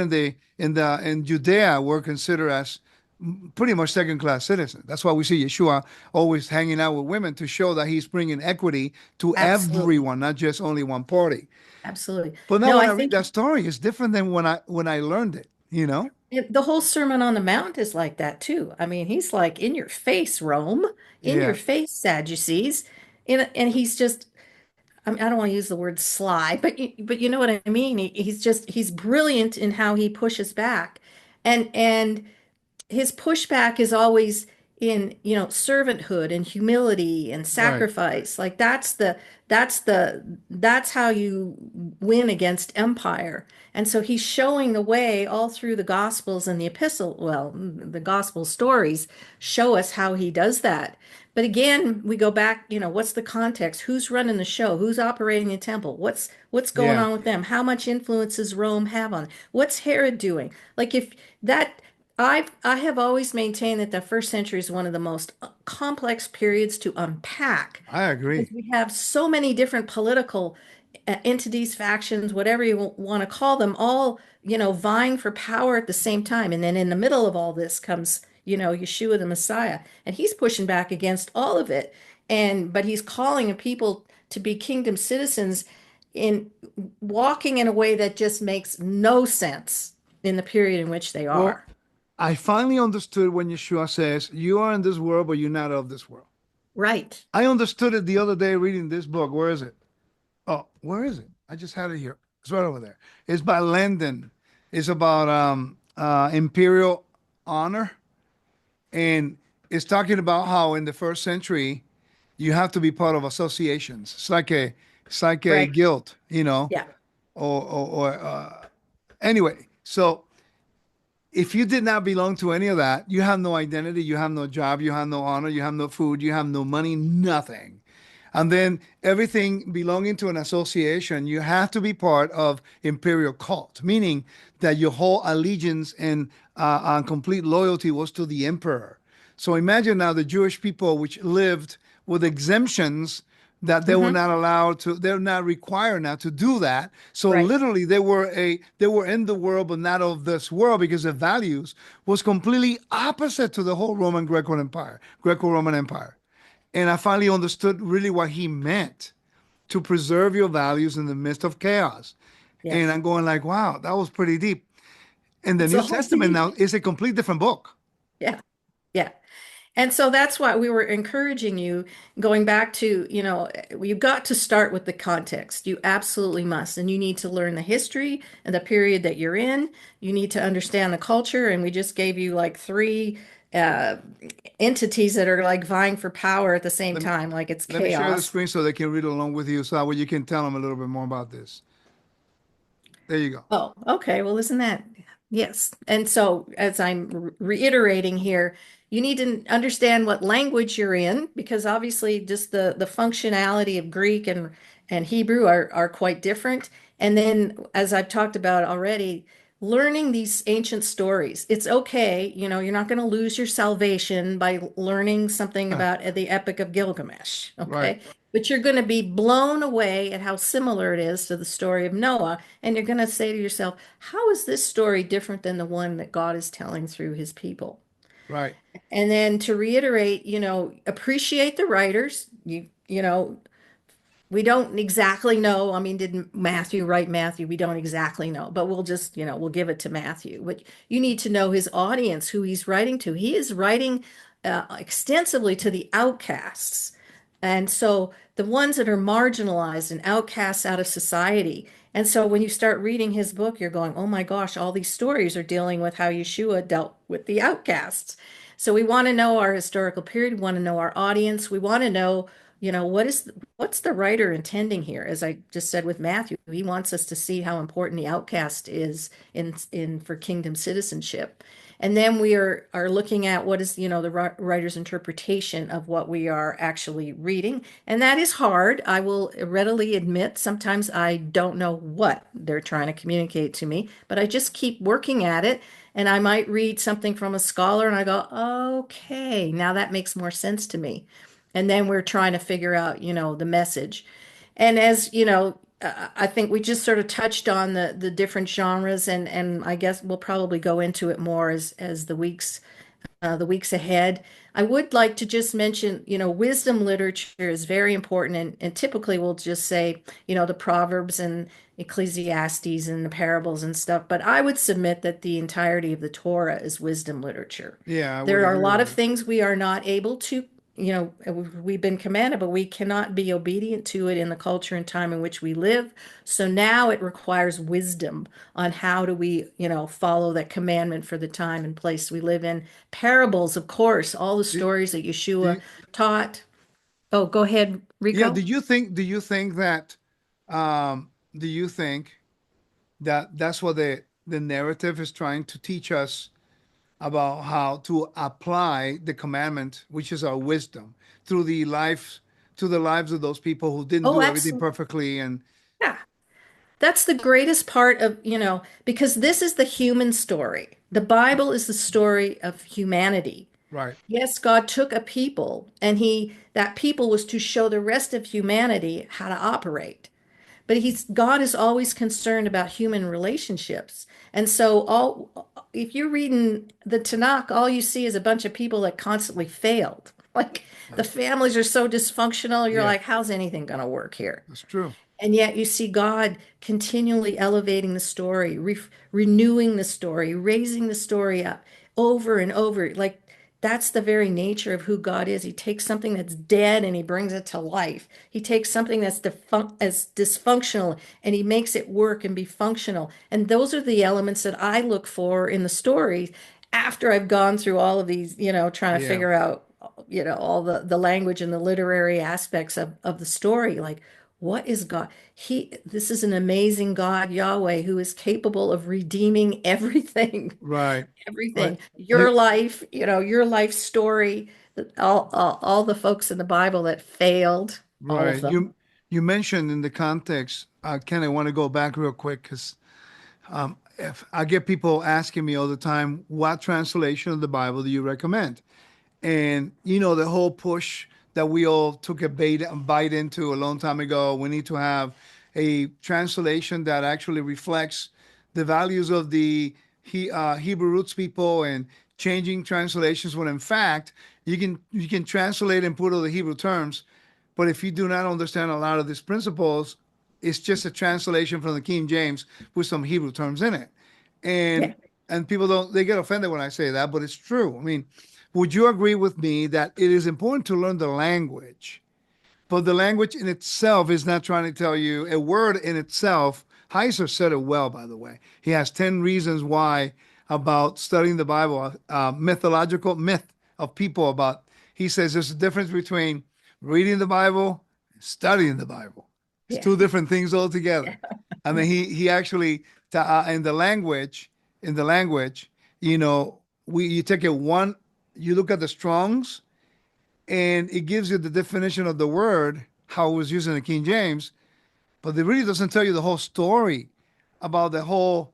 in Judea, were considered as pretty much second class citizens. That's why we see Yeshua always hanging out with women to show that he's bringing equity to absolutely. everyone, not just only one party. Absolutely. But now No, when I I read think that story, it's different than when I learned it. the whole Sermon on the Mount is like that too. I mean, he's like, in your face, Rome, in your Yeah. face, Sadducees. And he's just, I mean, I don't want to use the word sly, but you know what I mean? He's brilliant in how he pushes back. And his pushback is always in, servanthood and humility and Right. sacrifice. Like that's how you win against empire. And so he's showing the way all through the gospels and the epistle, well, the gospel stories show us how he does that. But again, we go back, what's the context? Who's running the show? Who's operating the temple? What's going Yeah. on with them? How much influence does Rome have on? What's Herod doing? Like if that I have always maintained that the first century is one of the most complex periods to unpack I because agree. we have so many different political entities, factions, whatever you want to call them, all, vying for power at the same time. And then in the middle of all this comes, Yeshua the Messiah, and he's pushing back against all of it. But he's calling a people to be kingdom citizens in walking in a way that just makes no sense in the period in which they Well, are. I finally understood when Yeshua says, you are in this world, but you're not of this world. Right. I understood it the other day reading this book. Where is it? Oh, where is it? I just had it here. It's right over there. It's by Landon. It's about imperial honor. And it's talking about how in the first century you have to be part of associations. It's like a Right. guild, Yeah. or anyway. So if you did not belong to any of that, you have no identity, you have no job, you have no honor, you have no food, you have no money, nothing. And then everything belonging to an association, you have to be part of imperial cult, meaning that your whole allegiance and complete loyalty was to the emperor. So imagine now the Jewish people, which lived with exemptions that they were Hmm. not allowed to, they're not required now to do that. So Right. literally they were in the world, but not of this world because their values was completely opposite to the whole Greco-Roman Empire. And I finally understood really what he meant to preserve your values in the midst of chaos. And Yes. I'm going like, wow, that was pretty deep. And the It's New a whole Testament deep. now is a complete different book. Yeah. Yeah. And so that's why we were encouraging you, going back to, you've got to start with the context. You absolutely must. And you need to learn the history and the period that you're in. You need to understand the culture. And we just gave you like three uh, entities that are like vying for power at the same Let me time, like it's let me share the chaos. screen so they can read along with you, so that way you can tell them a little bit more about this. There you go. Oh, okay. Well, isn't that? Yes. And so, as I'm reiterating here, you need to understand what language you're in because obviously just the functionality of Greek and Hebrew are quite different. And then, as I've talked about already, learning these ancient stories. It's okay, you're not going to lose your salvation by learning something about the Epic of Gilgamesh, Right, okay? But you're going to be blown away at how similar it is to the story of Noah. And you're going to say to yourself, how is this story different than the one that God is telling through his people? right. And then to reiterate, appreciate the writers. we don't exactly know. I mean, did Matthew write Matthew? We don't exactly know, but we'll just, we'll give it to Matthew. But you need to know his audience, who he's writing to. He is writing extensively to the outcasts. And so the ones that are marginalized and outcasts out of society. And so when you start reading his book, you're going, oh my gosh, all these stories are dealing with how Yeshua dealt with the outcasts. So we want to know our historical period, we want to know our audience, we want to know, what's the writer intending here? As I just said with Matthew, he wants us to see how important the outcast is in for kingdom citizenship. And then we are looking at what is, the writer's interpretation of what we are actually reading. And that is hard. I will readily admit sometimes I don't know what they're trying to communicate to me, but I just keep working at it. And I might read something from a scholar and I go, okay, now that makes more sense to me. And then we're trying to figure out, the message. And as I think we just sort of touched on the different genres, and I guess we'll probably go into it more as the weeks ahead. I would like to just mention, wisdom literature is very important, and typically we'll just say, the Proverbs and Ecclesiastes and the parables and stuff. But I would submit that the entirety of the Torah is wisdom literature. Yeah, I would There are a agree with lot of that. things we are not able to, we've been commanded, but we cannot be obedient to it in the culture and time in which we live. So now it requires wisdom on how do we, follow that commandment for the time and place we live in. Parables, of course, all the Do, stories that Yeshua do, taught. Oh, go ahead, yeah, Rico. do you think that that's what the narrative is trying to teach us about how to apply the commandment, which is our wisdom, through the life to the lives of those people who didn't Oh, do everything absolutely. perfectly and Yeah. That's the greatest part of, because this is the human story. The Bible is the story of humanity. right. Yes, God took a people and that people was to show the rest of humanity how to operate. But God is always concerned about human relationships. And so if you're reading the Tanakh, all you see is a bunch of people that constantly failed. Like the families are so dysfunctional, you're Yeah, like, how's anything going to work here? that's true. And yet you see God continually elevating the story, renewing the story, raising the story up over and over. Like that's the very nature of who God is. He takes something that's dead and he brings it to life. He takes something that's as dysfunctional and he makes it work and be functional. And those are the elements that I look for in the story after I've gone through all of these, trying to Yeah, figure out, all the language and the literary aspects of the story. Like, what is God? This is an amazing God, Yahweh, who is capable of redeeming everything, right. Right. everything. Your You life, your life story, all the folks in the Bible that failed, all of right. them. You mentioned in the context, Ken, I want to go back real quick because if I get people asking me all the time, what translation of the Bible do you recommend? And the whole push that we all took a bite into a long time ago. We need to have a translation that actually reflects the values of the Hebrew roots people and changing translations. When in fact, you can translate and put all the Hebrew terms, but if you do not understand a lot of these principles, it's just a translation from the King James with some Hebrew terms in it. And Yeah. and people don't they get offended when I say that, but it's true. I mean, would you agree with me that it is important to learn the language, but the language in itself is not trying to tell you a word in itself? Heiser said it well, by the way. He has 10 reasons why about studying the Bible, mythological myth of people about. He says there's a difference between reading the Bible and studying the Bible. It's Yeah. two different things Yeah. altogether. I mean, he actually in the language, you take it one, you look at the Strongs, and it gives you the definition of the word, how it was used in the King James, but it really doesn't tell you the whole story about the whole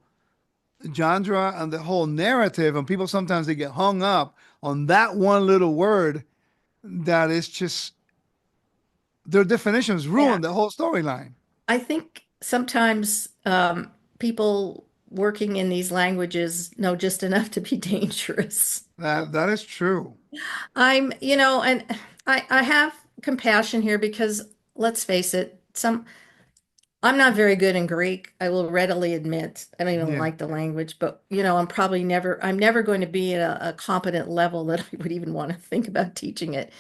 genre and the whole narrative. And people sometimes they get hung up on that one little word that is just their definitions Yeah. ruin the whole storyline. I think sometimes people working in these languages know just enough to be dangerous. That is true. And I have compassion here because let's face it, some I'm not very good in Greek. I will readily admit. I don't even Yeah, like the language, but I'm never going to be at a competent level that I would even want to think about teaching it.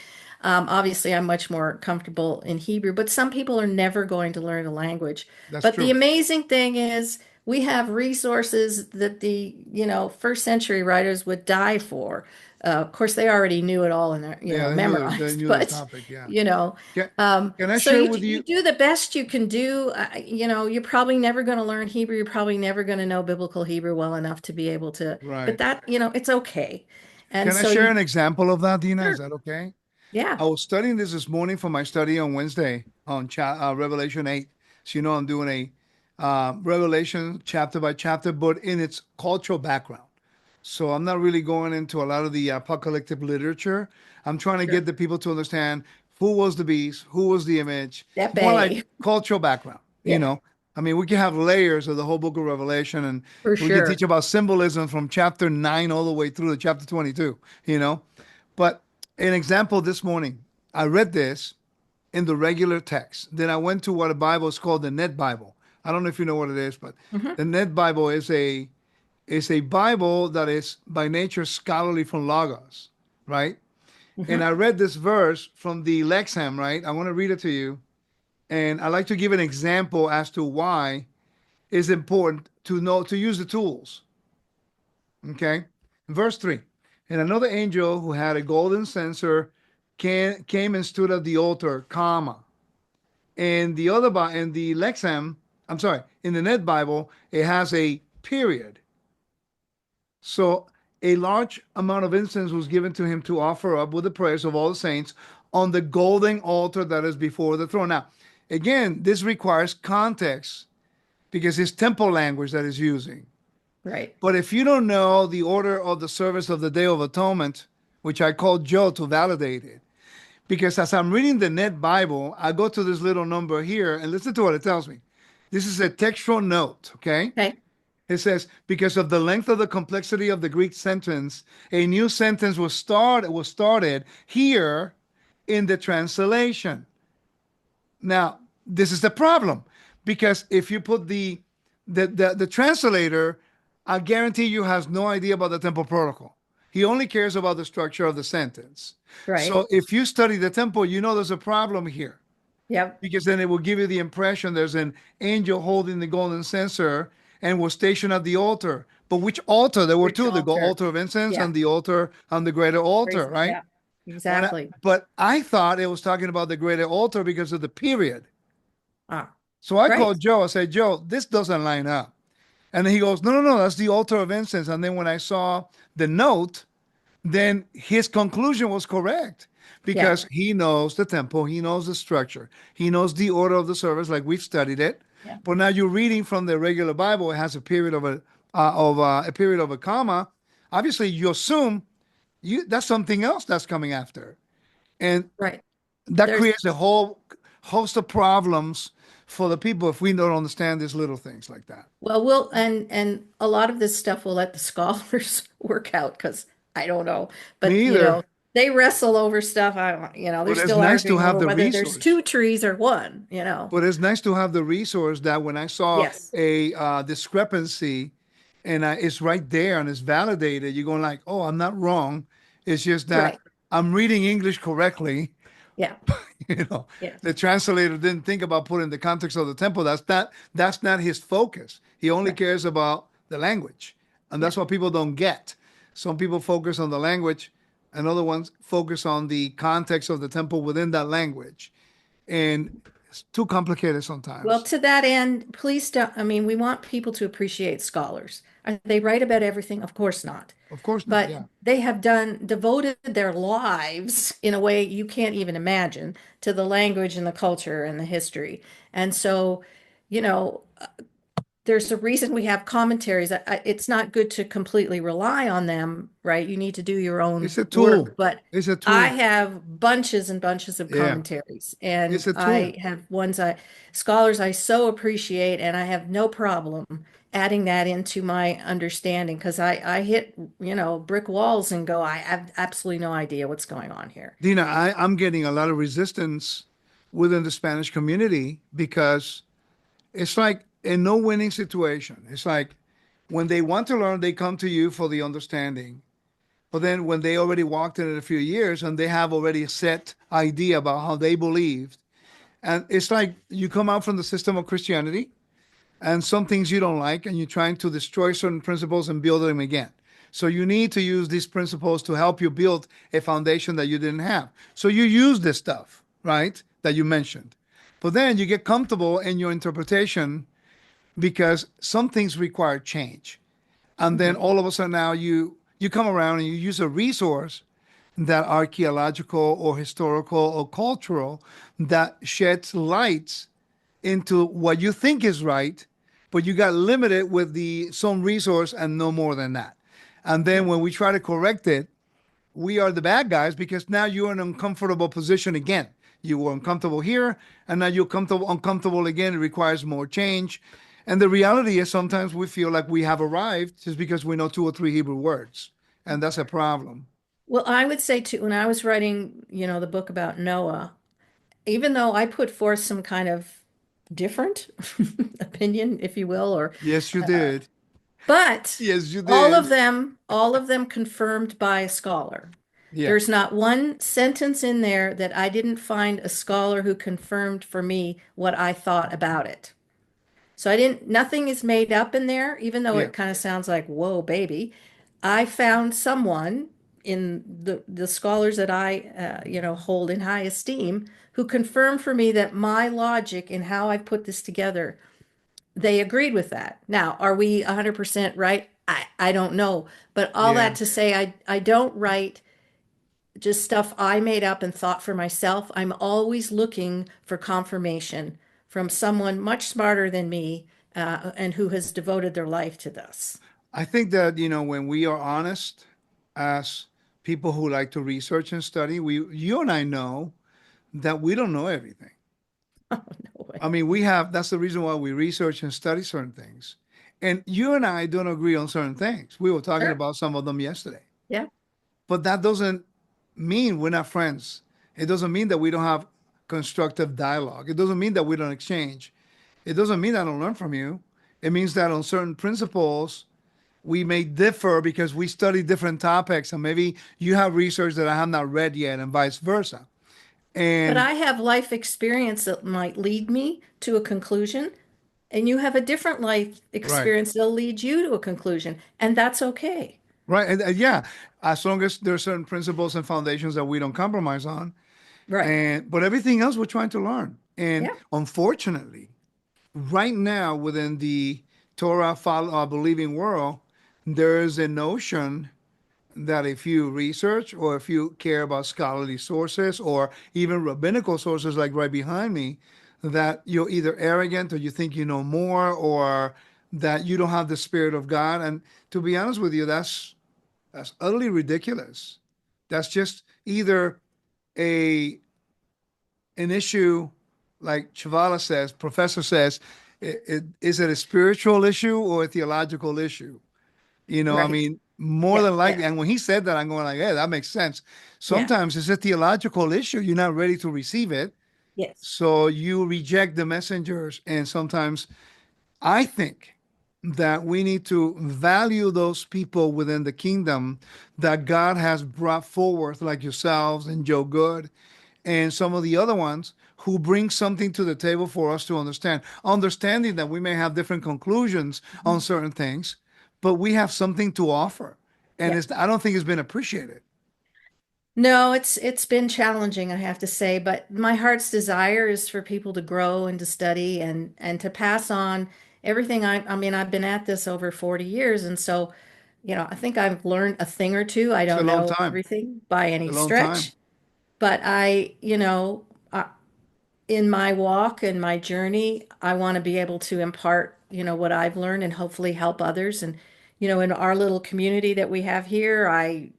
Obviously, I'm much more comfortable in Hebrew, but some people are never going to learn a language. that's But the true. amazing thing is we have resources that first century writers would die for. Of course, they already knew it all and Yeah, they memorized, knew the but topic. Yeah. you know, Can, um, can I so share you with you you? do the best you can do. You're probably never going to learn Hebrew. You're probably never going to know biblical Hebrew well enough to be able to. But Right. it's okay. And Can I so share you an example of that, Dina? Is sure, that okay? yeah, I was studying this morning for my study on Wednesday on Revelation 8. So, I'm doing a Revelation chapter by chapter, but in its cultural background. So I'm not really going into a lot of the apocalyptic literature. I'm trying to sure. get the people to understand who was the beast, who was the image, Step more like A, cultural background, yeah, I mean, we can have layers of the whole book of Revelation, and for we can teach sure. about symbolism from chapter 9 all the way through to chapter 22, you know. But an example this morning, I read this in the regular text. Then I went to what a Bible is called the Net Bible. I don't know if you know what it is, but Hmm. the Net Bible is a Bible that is by nature scholarly from Logos, right? And Hmm. I read this verse from the Lexham, right? I want to read it to you. And I like to give an example as to why it's important to know to use the tools. Okay. Verse 3. And another angel who had a golden censer came and stood at the altar, comma. And in the Lexham, I'm sorry, in the Net Bible, it has a period. So a large amount of incense was given to him to offer up with the prayers of all the saints on the golden altar that is before the throne. Now, again, this requires context because it's temple language that is using. Right. But if you don't know the order of the service of the Day of Atonement, which I called Joe to validate it, because as I'm reading the Net Bible, I go to this little number here and listen to what it tells me. This is a textual note, okay? Okay. It says, because of the length of the complexity of the Greek sentence, a new sentence was started here in the translation. Now, this is the problem because if you put the translator, I guarantee you has no idea about the temple protocol. He only cares about the structure of the sentence. Right. So if you study the temple, you know there's a problem here Yep. because then it will give you the impression there's an angel holding the golden censer and was stationed at the altar. But which altar? There were Which two: the altar? altar of incense Yeah. and the altar on the greater altar, Crazy. right? Yeah. Exactly. But I thought it was talking about the greater altar because of the period. Ah, So I right. called Joe. I said, Joe, this doesn't line up. And then he goes, no, no, no, that's the altar of incense. And then when I saw the note, then his conclusion was correct Yeah. because he knows the temple, he knows the structure, he knows the order of the service, like we've studied it. Yeah. But now you're reading from the regular Bible; it has a period of a comma. Obviously, you assume that's something else that's coming after, and Right. that There's creates a whole host of problems for the people if we don't understand these little things like that. Well, and a lot of this stuff we'll let the scholars work out because I don't know. But Me either. they wrestle over stuff. They're But it's still nice to arguing have over the whether there's resource. two trees or one. But it's nice to have the resource that when I saw Yes. a discrepancy and it's right there and it's validated, you're going like, oh, I'm not wrong. It's just that Right. I'm reading English correctly. Yeah. You know, Yes. the translator didn't think about putting the context of the temple. That's not his focus. He only Right. cares about the language, and Yeah. that's what people don't get. Some people focus on the language, and other ones focus on the context of the temple within that language, and it's too complicated Well, sometimes. to that end, please don't. I mean, we want people to appreciate scholars. Are they right about everything? Of course not. Of course not. But Yeah, they have devoted their lives in a way you can't even imagine to the language and the culture and the history. And so, you know, there's a reason we have commentaries. It's not good to completely rely on them, right? You need to do your it's own a tool. work. But It's a I tool. have bunches and bunches of Yeah, commentaries, it's and a tool. I have scholars I so appreciate, and I have no problem adding that into my understanding because I hit, brick walls and go, I have absolutely no idea what's going on here. Dina, I'm getting a lot of resistance within the Spanish community because it's like a no winning situation. It's like when they want to learn, they come to you for the understanding. But then when they already walked in it a few years and they have already a set idea about how they believed, and it's like you come out from the system of Christianity and some things you don't like, and you're trying to destroy certain principles and build them again. So you need to use these principles to help you build a foundation that you didn't have. So you use this stuff, right, that you mentioned. But then you get comfortable in your interpretation because some things require change. And then Mhm. all of a sudden now you come around and you use a resource that archaeological or historical or cultural that sheds lights into what you think is right, but you got limited with the some resource and no more than that. And then Yeah. when we try to correct it, we are the bad guys because now you're in an uncomfortable position again. You were uncomfortable here, and now you're comfortable uncomfortable again. It requires more change. And the reality is sometimes we feel like we have arrived just because we know two or three Hebrew words. And that's a problem. Well, I would say too, when I was writing, the book about Noah, even though I put forth some kind of different opinion, if you will, or Yes, you did. but Yes, you all did. of them, all of them confirmed by a scholar. Yeah. There's not one sentence in there that I didn't find a scholar who confirmed for me what I thought about it. So I didn't, nothing is made up in there, even though Yeah. it kind of sounds like, whoa, baby. I found someone in the scholars that I, hold in high esteem who confirmed for me that my logic and how I put this together, they agreed with that. Now, are we 100% right? I don't know. But all Yeah. that to say, I don't write just stuff I made up and thought for myself. I'm always looking for confirmation from someone much smarter than me and who has devoted their life to this. I think that, when we are honest as people who like to research and study, you and I know that we don't know everything. Oh, no I way. mean, that's the reason why we research and study certain things. And you and I don't agree on certain things. We were talking Sure. about some of them yesterday. Yeah. But that doesn't mean we're not friends. It doesn't mean that we don't have constructive dialogue. It doesn't mean that we don't exchange. It doesn't mean I don't learn from you. It means that on certain principles, we may differ because we study different topics and maybe you have research that I have not read yet and vice versa. But And I have life experience that might lead me to a conclusion, and you have a different life right, experience that'll lead you to a conclusion, and that's okay. right. And yeah, as long as there are certain principles and foundations that we don't compromise on. Right. But everything else we're trying to learn. And Yeah. unfortunately, right now within the Torah believing world, there is a notion that if you research or if you care about scholarly sources or even rabbinical sources like right behind me, that you're either arrogant or you think you know more or that you don't have the spirit of God. And to be honest with you, that's utterly ridiculous. That's just either a an issue like Chavala says, professor says, is it a spiritual issue or a theological issue? I Right. mean, more Yeah. than likely. Yeah. And when he said that, I'm going like, yeah, that makes sense. Yeah. Sometimes it's a theological issue. You're not ready to receive it. Yes. So you reject the messengers. And sometimes I think that we need to value those people within the kingdom that God has brought forward, like yourselves and Joe Good and some of the other ones who bring something to the table for us to understand. Understanding that we may have different conclusions on Mhm. certain things, but we have something to offer. And Yeah. I don't think it's been appreciated. No, it's been challenging, I have to say, but my heart's desire is for people to grow and to study and to pass on everything I mean, I've been at this over 40 years, and so, I think I've learned a thing or two. I It's a don't long know time. everything by It's any a long time. stretch, but in my walk and my journey, I want to be able to impart, what I've learned and hopefully help others. And, in our little community that we have here, I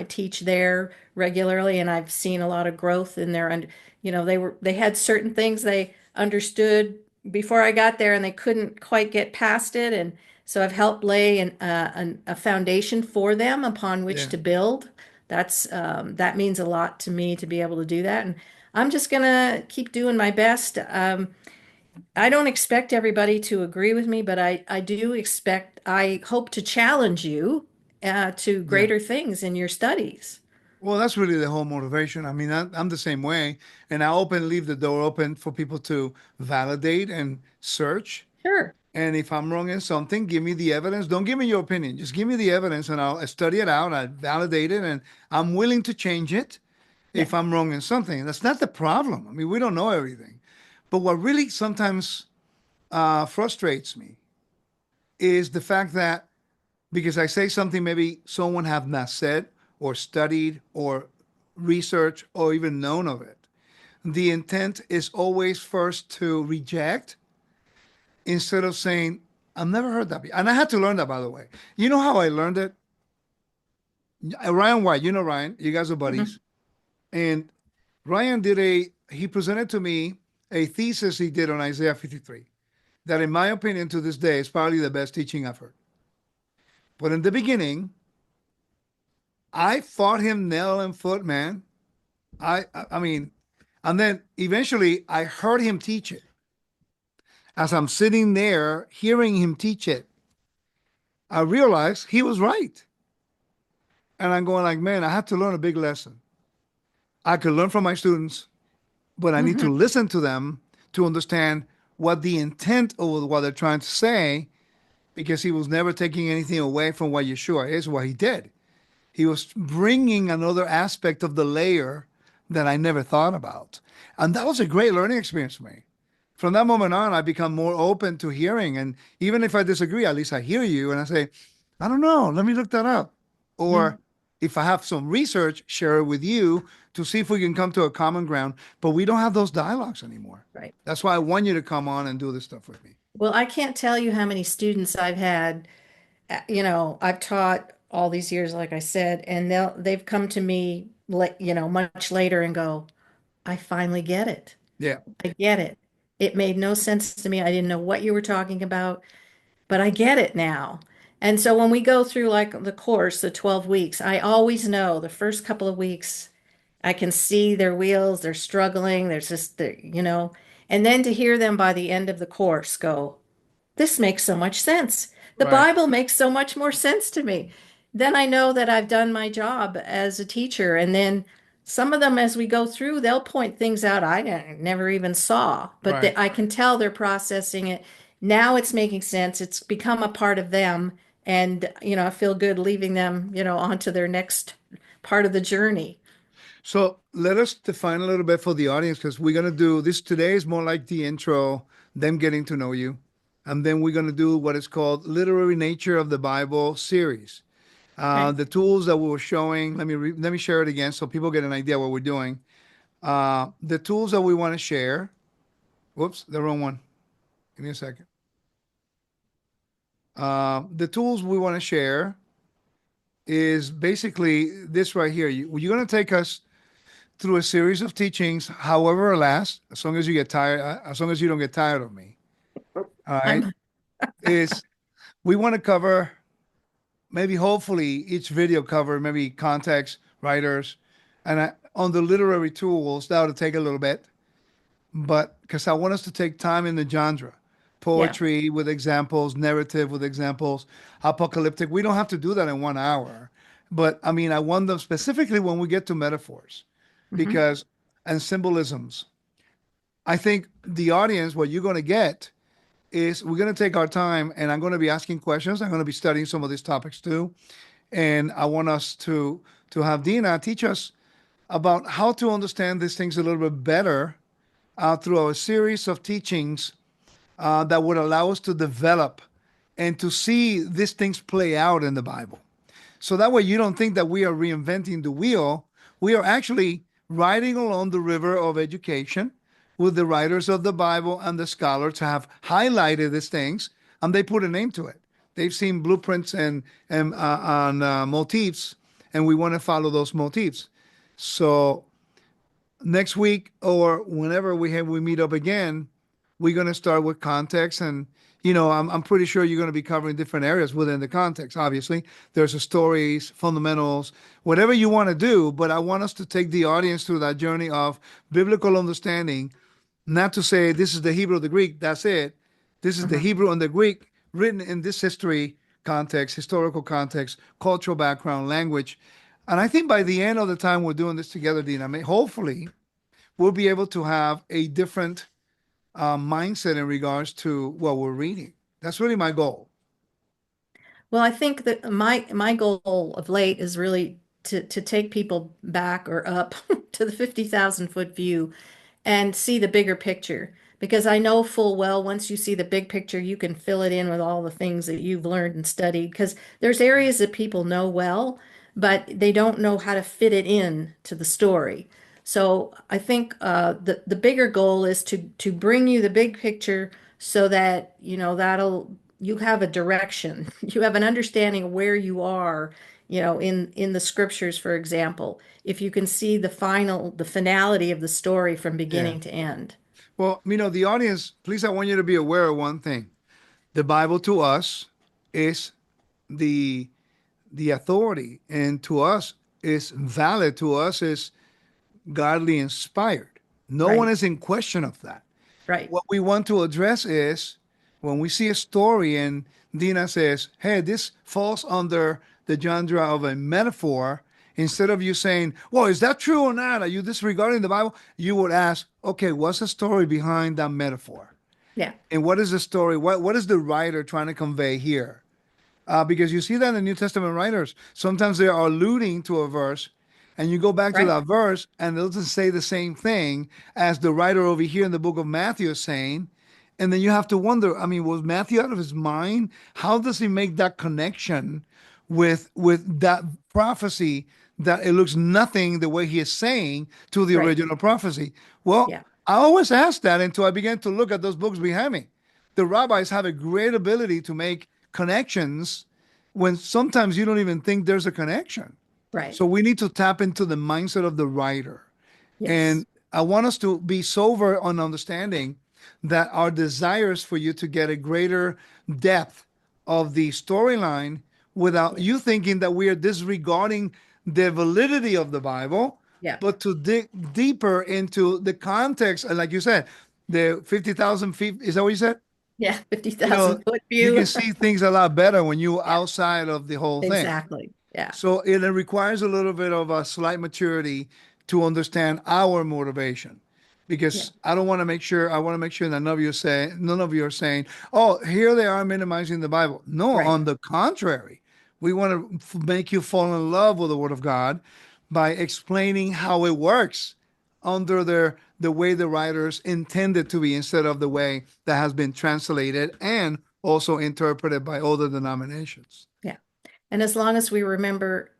teach there regularly and I've seen a lot of growth in there. And, they had certain things they understood before I got there and they couldn't quite get past it. And so I've helped lay a foundation for them upon which Yeah. to build. That means a lot to me to be able to do that. And I'm just gonna keep doing my best. I don't expect everybody to agree with me, but I hope to challenge you to Yeah. greater things in your studies. Well, that's really the whole motivation. I mean, I'm the same way, and leave the door open for people to validate and search. Sure. And if I'm wrong in something, give me the evidence. Don't give me your opinion. Just give me the evidence, and I'll study it out. I validate it, and I'm willing to change it Yeah. if I'm wrong in something. That's not the problem. I mean, we don't know everything. But what really sometimes frustrates me is the fact that because I say something maybe someone have not said or studied or researched or even known of it, the intent is always first to reject instead of saying, I've never heard that. And I had to learn that, by the way. You know how I learned it? Ryan White, you know Ryan, you guys are Mhm. buddies. And he presented to me a thesis he did on Isaiah 53 that, in my opinion, to this day, is probably the best teaching I've heard. But in the beginning, I fought him nail and foot, man. I mean, and then eventually I heard him teach it. As I'm sitting there hearing him teach it, I realized he was right. And I'm going like, man, I have to learn a big lesson. I could learn from my students, but I need to Mhm. listen to them to understand what the intent of what they're trying to say, because he was never taking anything away from what Yeshua is, what he did. He was bringing another aspect of the layer that I never thought about. And that was a great learning experience for me. From that moment on, I become more open to hearing. And even if I disagree, at least I hear you and I say, I don't know, let me look that up. Or Mhm. if I have some research, share it with you to see if we can come to a common ground. But we don't have those dialogues anymore. Right. That's why I want you to come on and do this stuff with me. Well, I can't tell you how many students I've had. I've taught all these years, like I said, and they've come to me, much later and go, I finally get it. Yeah, I get it. It made no sense to me. I didn't know what you were talking about, but I get it now. And so when we go through like the course, the 12 weeks, I always know the first couple of weeks, I can see their wheels, they're struggling, there's just, and then to hear them by the end of the course go, this makes so much sense. The right. Bible makes so much more sense to me. Then I know that I've done my job as a teacher. And then some of them, as we go through, they'll point things out never even saw, but Right. I can tell they're processing it. Now it's making sense. It's become a part of them. And, I feel good leaving them, onto their next part of the journey. So let us define a little bit for the audience because we're going to do this today is more like the intro, them getting to know you. And then we're going to do what is called Literary Nature of the Bible series. Okay. The tools that we were showing, let me share it again so people get an idea what we're doing. The tools that we want to share. Whoops, the wrong one. Give me a second. The tools we want to share is basically this right here. You're going to take us through a series of teachings, however it lasts, as long as you get tired, as long as you don't get tired of me. All right. I'm Is we want to cover maybe hopefully each video cover maybe context, writers, and on the literary tools, that would take a little bit, but because I want us to take time in the genre, yeah. poetry with examples, narrative with examples, apocalyptic. We don't have to do that in 1 hour, but I mean, I want them specifically when we get to metaphors Hmm. because and symbolisms. I think the audience, what you're going to get is we're going to take our time and I'm going to be asking questions. I'm going to be studying some of these topics too. And I want us to have Dinah teach us about how to understand these things a little bit better through a series of teachings that would allow us to develop and to see these things play out in the Bible. So that way you don't think that we are reinventing the wheel. We are actually riding along the river of education with the writers of the Bible and the scholars have highlighted these things and they put a name to it. They've seen blueprints and motifs, and we want to follow those motifs. So next week or whenever we meet up again, we're going to start with context. And, I'm pretty sure you're going to be covering different areas within the context. Obviously, there's the stories, fundamentals, whatever you want to do. But I want us to take the audience through that journey of biblical understanding, not to say this is the Hebrew, the Greek, that's it. This is the Mhm. Hebrew and the Greek written in this history context, historical context, cultural background, language. And I think by the end of the time we're doing this together, Dina, hopefully we'll be able to have a different mindset in regards to what we're reading. That's really my goal. Well, I think that my goal of late is really to take people back or up to the 50,000 foot view and see the bigger picture. Because I know full well once you see the big picture, you can fill it in with all the things that you've learned and studied. Because there's areas that people know well, but they don't know how to fit it in to the story. So I think the bigger goal is to bring you the big picture so that that'll you have a direction, you have an understanding of where you are, in the scriptures, for example, if you can see the finality of the story from Yeah. beginning to end. Well, the audience, please, I want you to be aware of one thing. The Bible to us is the the authority, and to us is valid, to us is godly inspired. No one Right, is in question of that. right. What we want to address is when we see a story and Dina says, hey, this falls under the genre of a metaphor, instead of you saying, well, is that true or not? Are you disregarding the Bible? You would ask, okay, what's the story behind that metaphor? Yeah, And what is the story? What is the writer trying to convey here? Because you see that in the New Testament writers. Sometimes they are alluding to a verse, and you go back to right, that verse, and it doesn't say the same thing as the writer over here in the book of Matthew is saying. And then you have to wonder, was Matthew out of his mind? How does he make that connection with that prophecy that it looks nothing the way he is saying to the right. original prophecy? Well, Yeah, I always asked that until I began to look at those books behind me. The rabbis have a great ability to make connections when sometimes you don't even think there's a connection. right. So we need to tap into the mindset of the writer. Yes, And I want us to be sober on understanding that our desires for you to get a greater depth of the storyline without you yes, thinking that we are disregarding the validity of the Bible, yeah, but to dig deeper into the context. And like you said, the 50,000 feet, is that what you said? yeah. fifty You know, thousand foot you can view. see things a lot better when you're Yeah, outside of the whole thing. exactly. Yeah, So it requires a little bit of a slight maturity to understand our motivation. yeah, Because I want to make sure that none of you are saying, oh, here they are minimizing the Bible. No, right, on the contrary, we want to make you fall in love with the Word of God by explaining how it works under the way the writers intended to be instead of the way that has been translated and also interpreted by other denominations. yeah. And as long as we remember,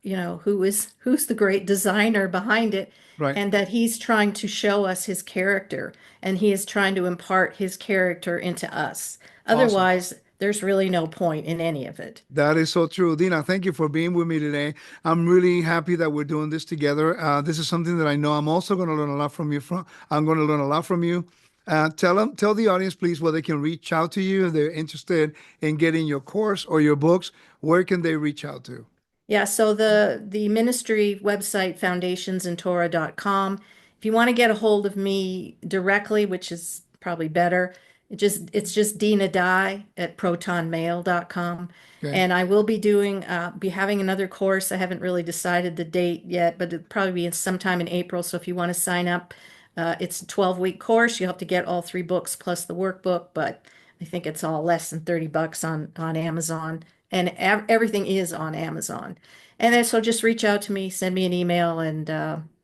who's the great designer behind it, Right. and that he's trying to show us his character and he is trying to impart his character into us. Awesome. Otherwise, there's really no point in any of it. That is so true. Dina, thank you for being with me today. I'm really happy that we're doing this together. This is something that I know I'm also going to learn a lot from you from. I'm going to learn a lot from you. Tell the audience, please, where they can reach out to you if they're interested in getting your course or your books. Where can they reach out to? Yeah, so the ministry website foundationsandtorah.com. If you want to get a hold of me directly, which is probably better, it's just Dina Dye at protonmail.com. Okay. And I will be having another course. I haven't really decided the date yet, but it'll probably be sometime in April. So if you want to sign up, it's a 12-week course. You have to get all three books plus the workbook, but I think it's all less than $30 on Amazon, and everything is on Amazon. And then so just reach out to me, send me an email, and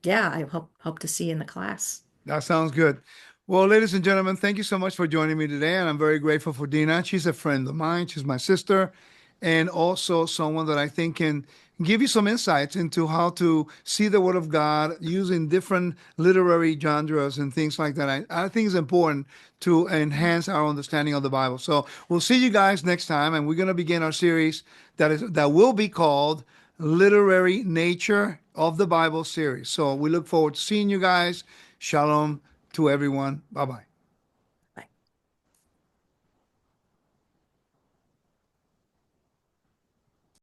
yeah, I hope to see you in the class. That sounds good. Well, ladies and gentlemen, thank you so much for joining me today. And I'm very grateful for Dina. She's a friend of mine. She's my sister, and also someone that I think can give you some insights into how to see the Word of God using different literary genres and things like that. I think it's important to enhance our understanding of the Bible. So we'll see you guys next time, and we're going to begin our series that will be called Literary Nature of the Bible series. So we look forward to seeing you guys. Shalom to everyone. Bye bye.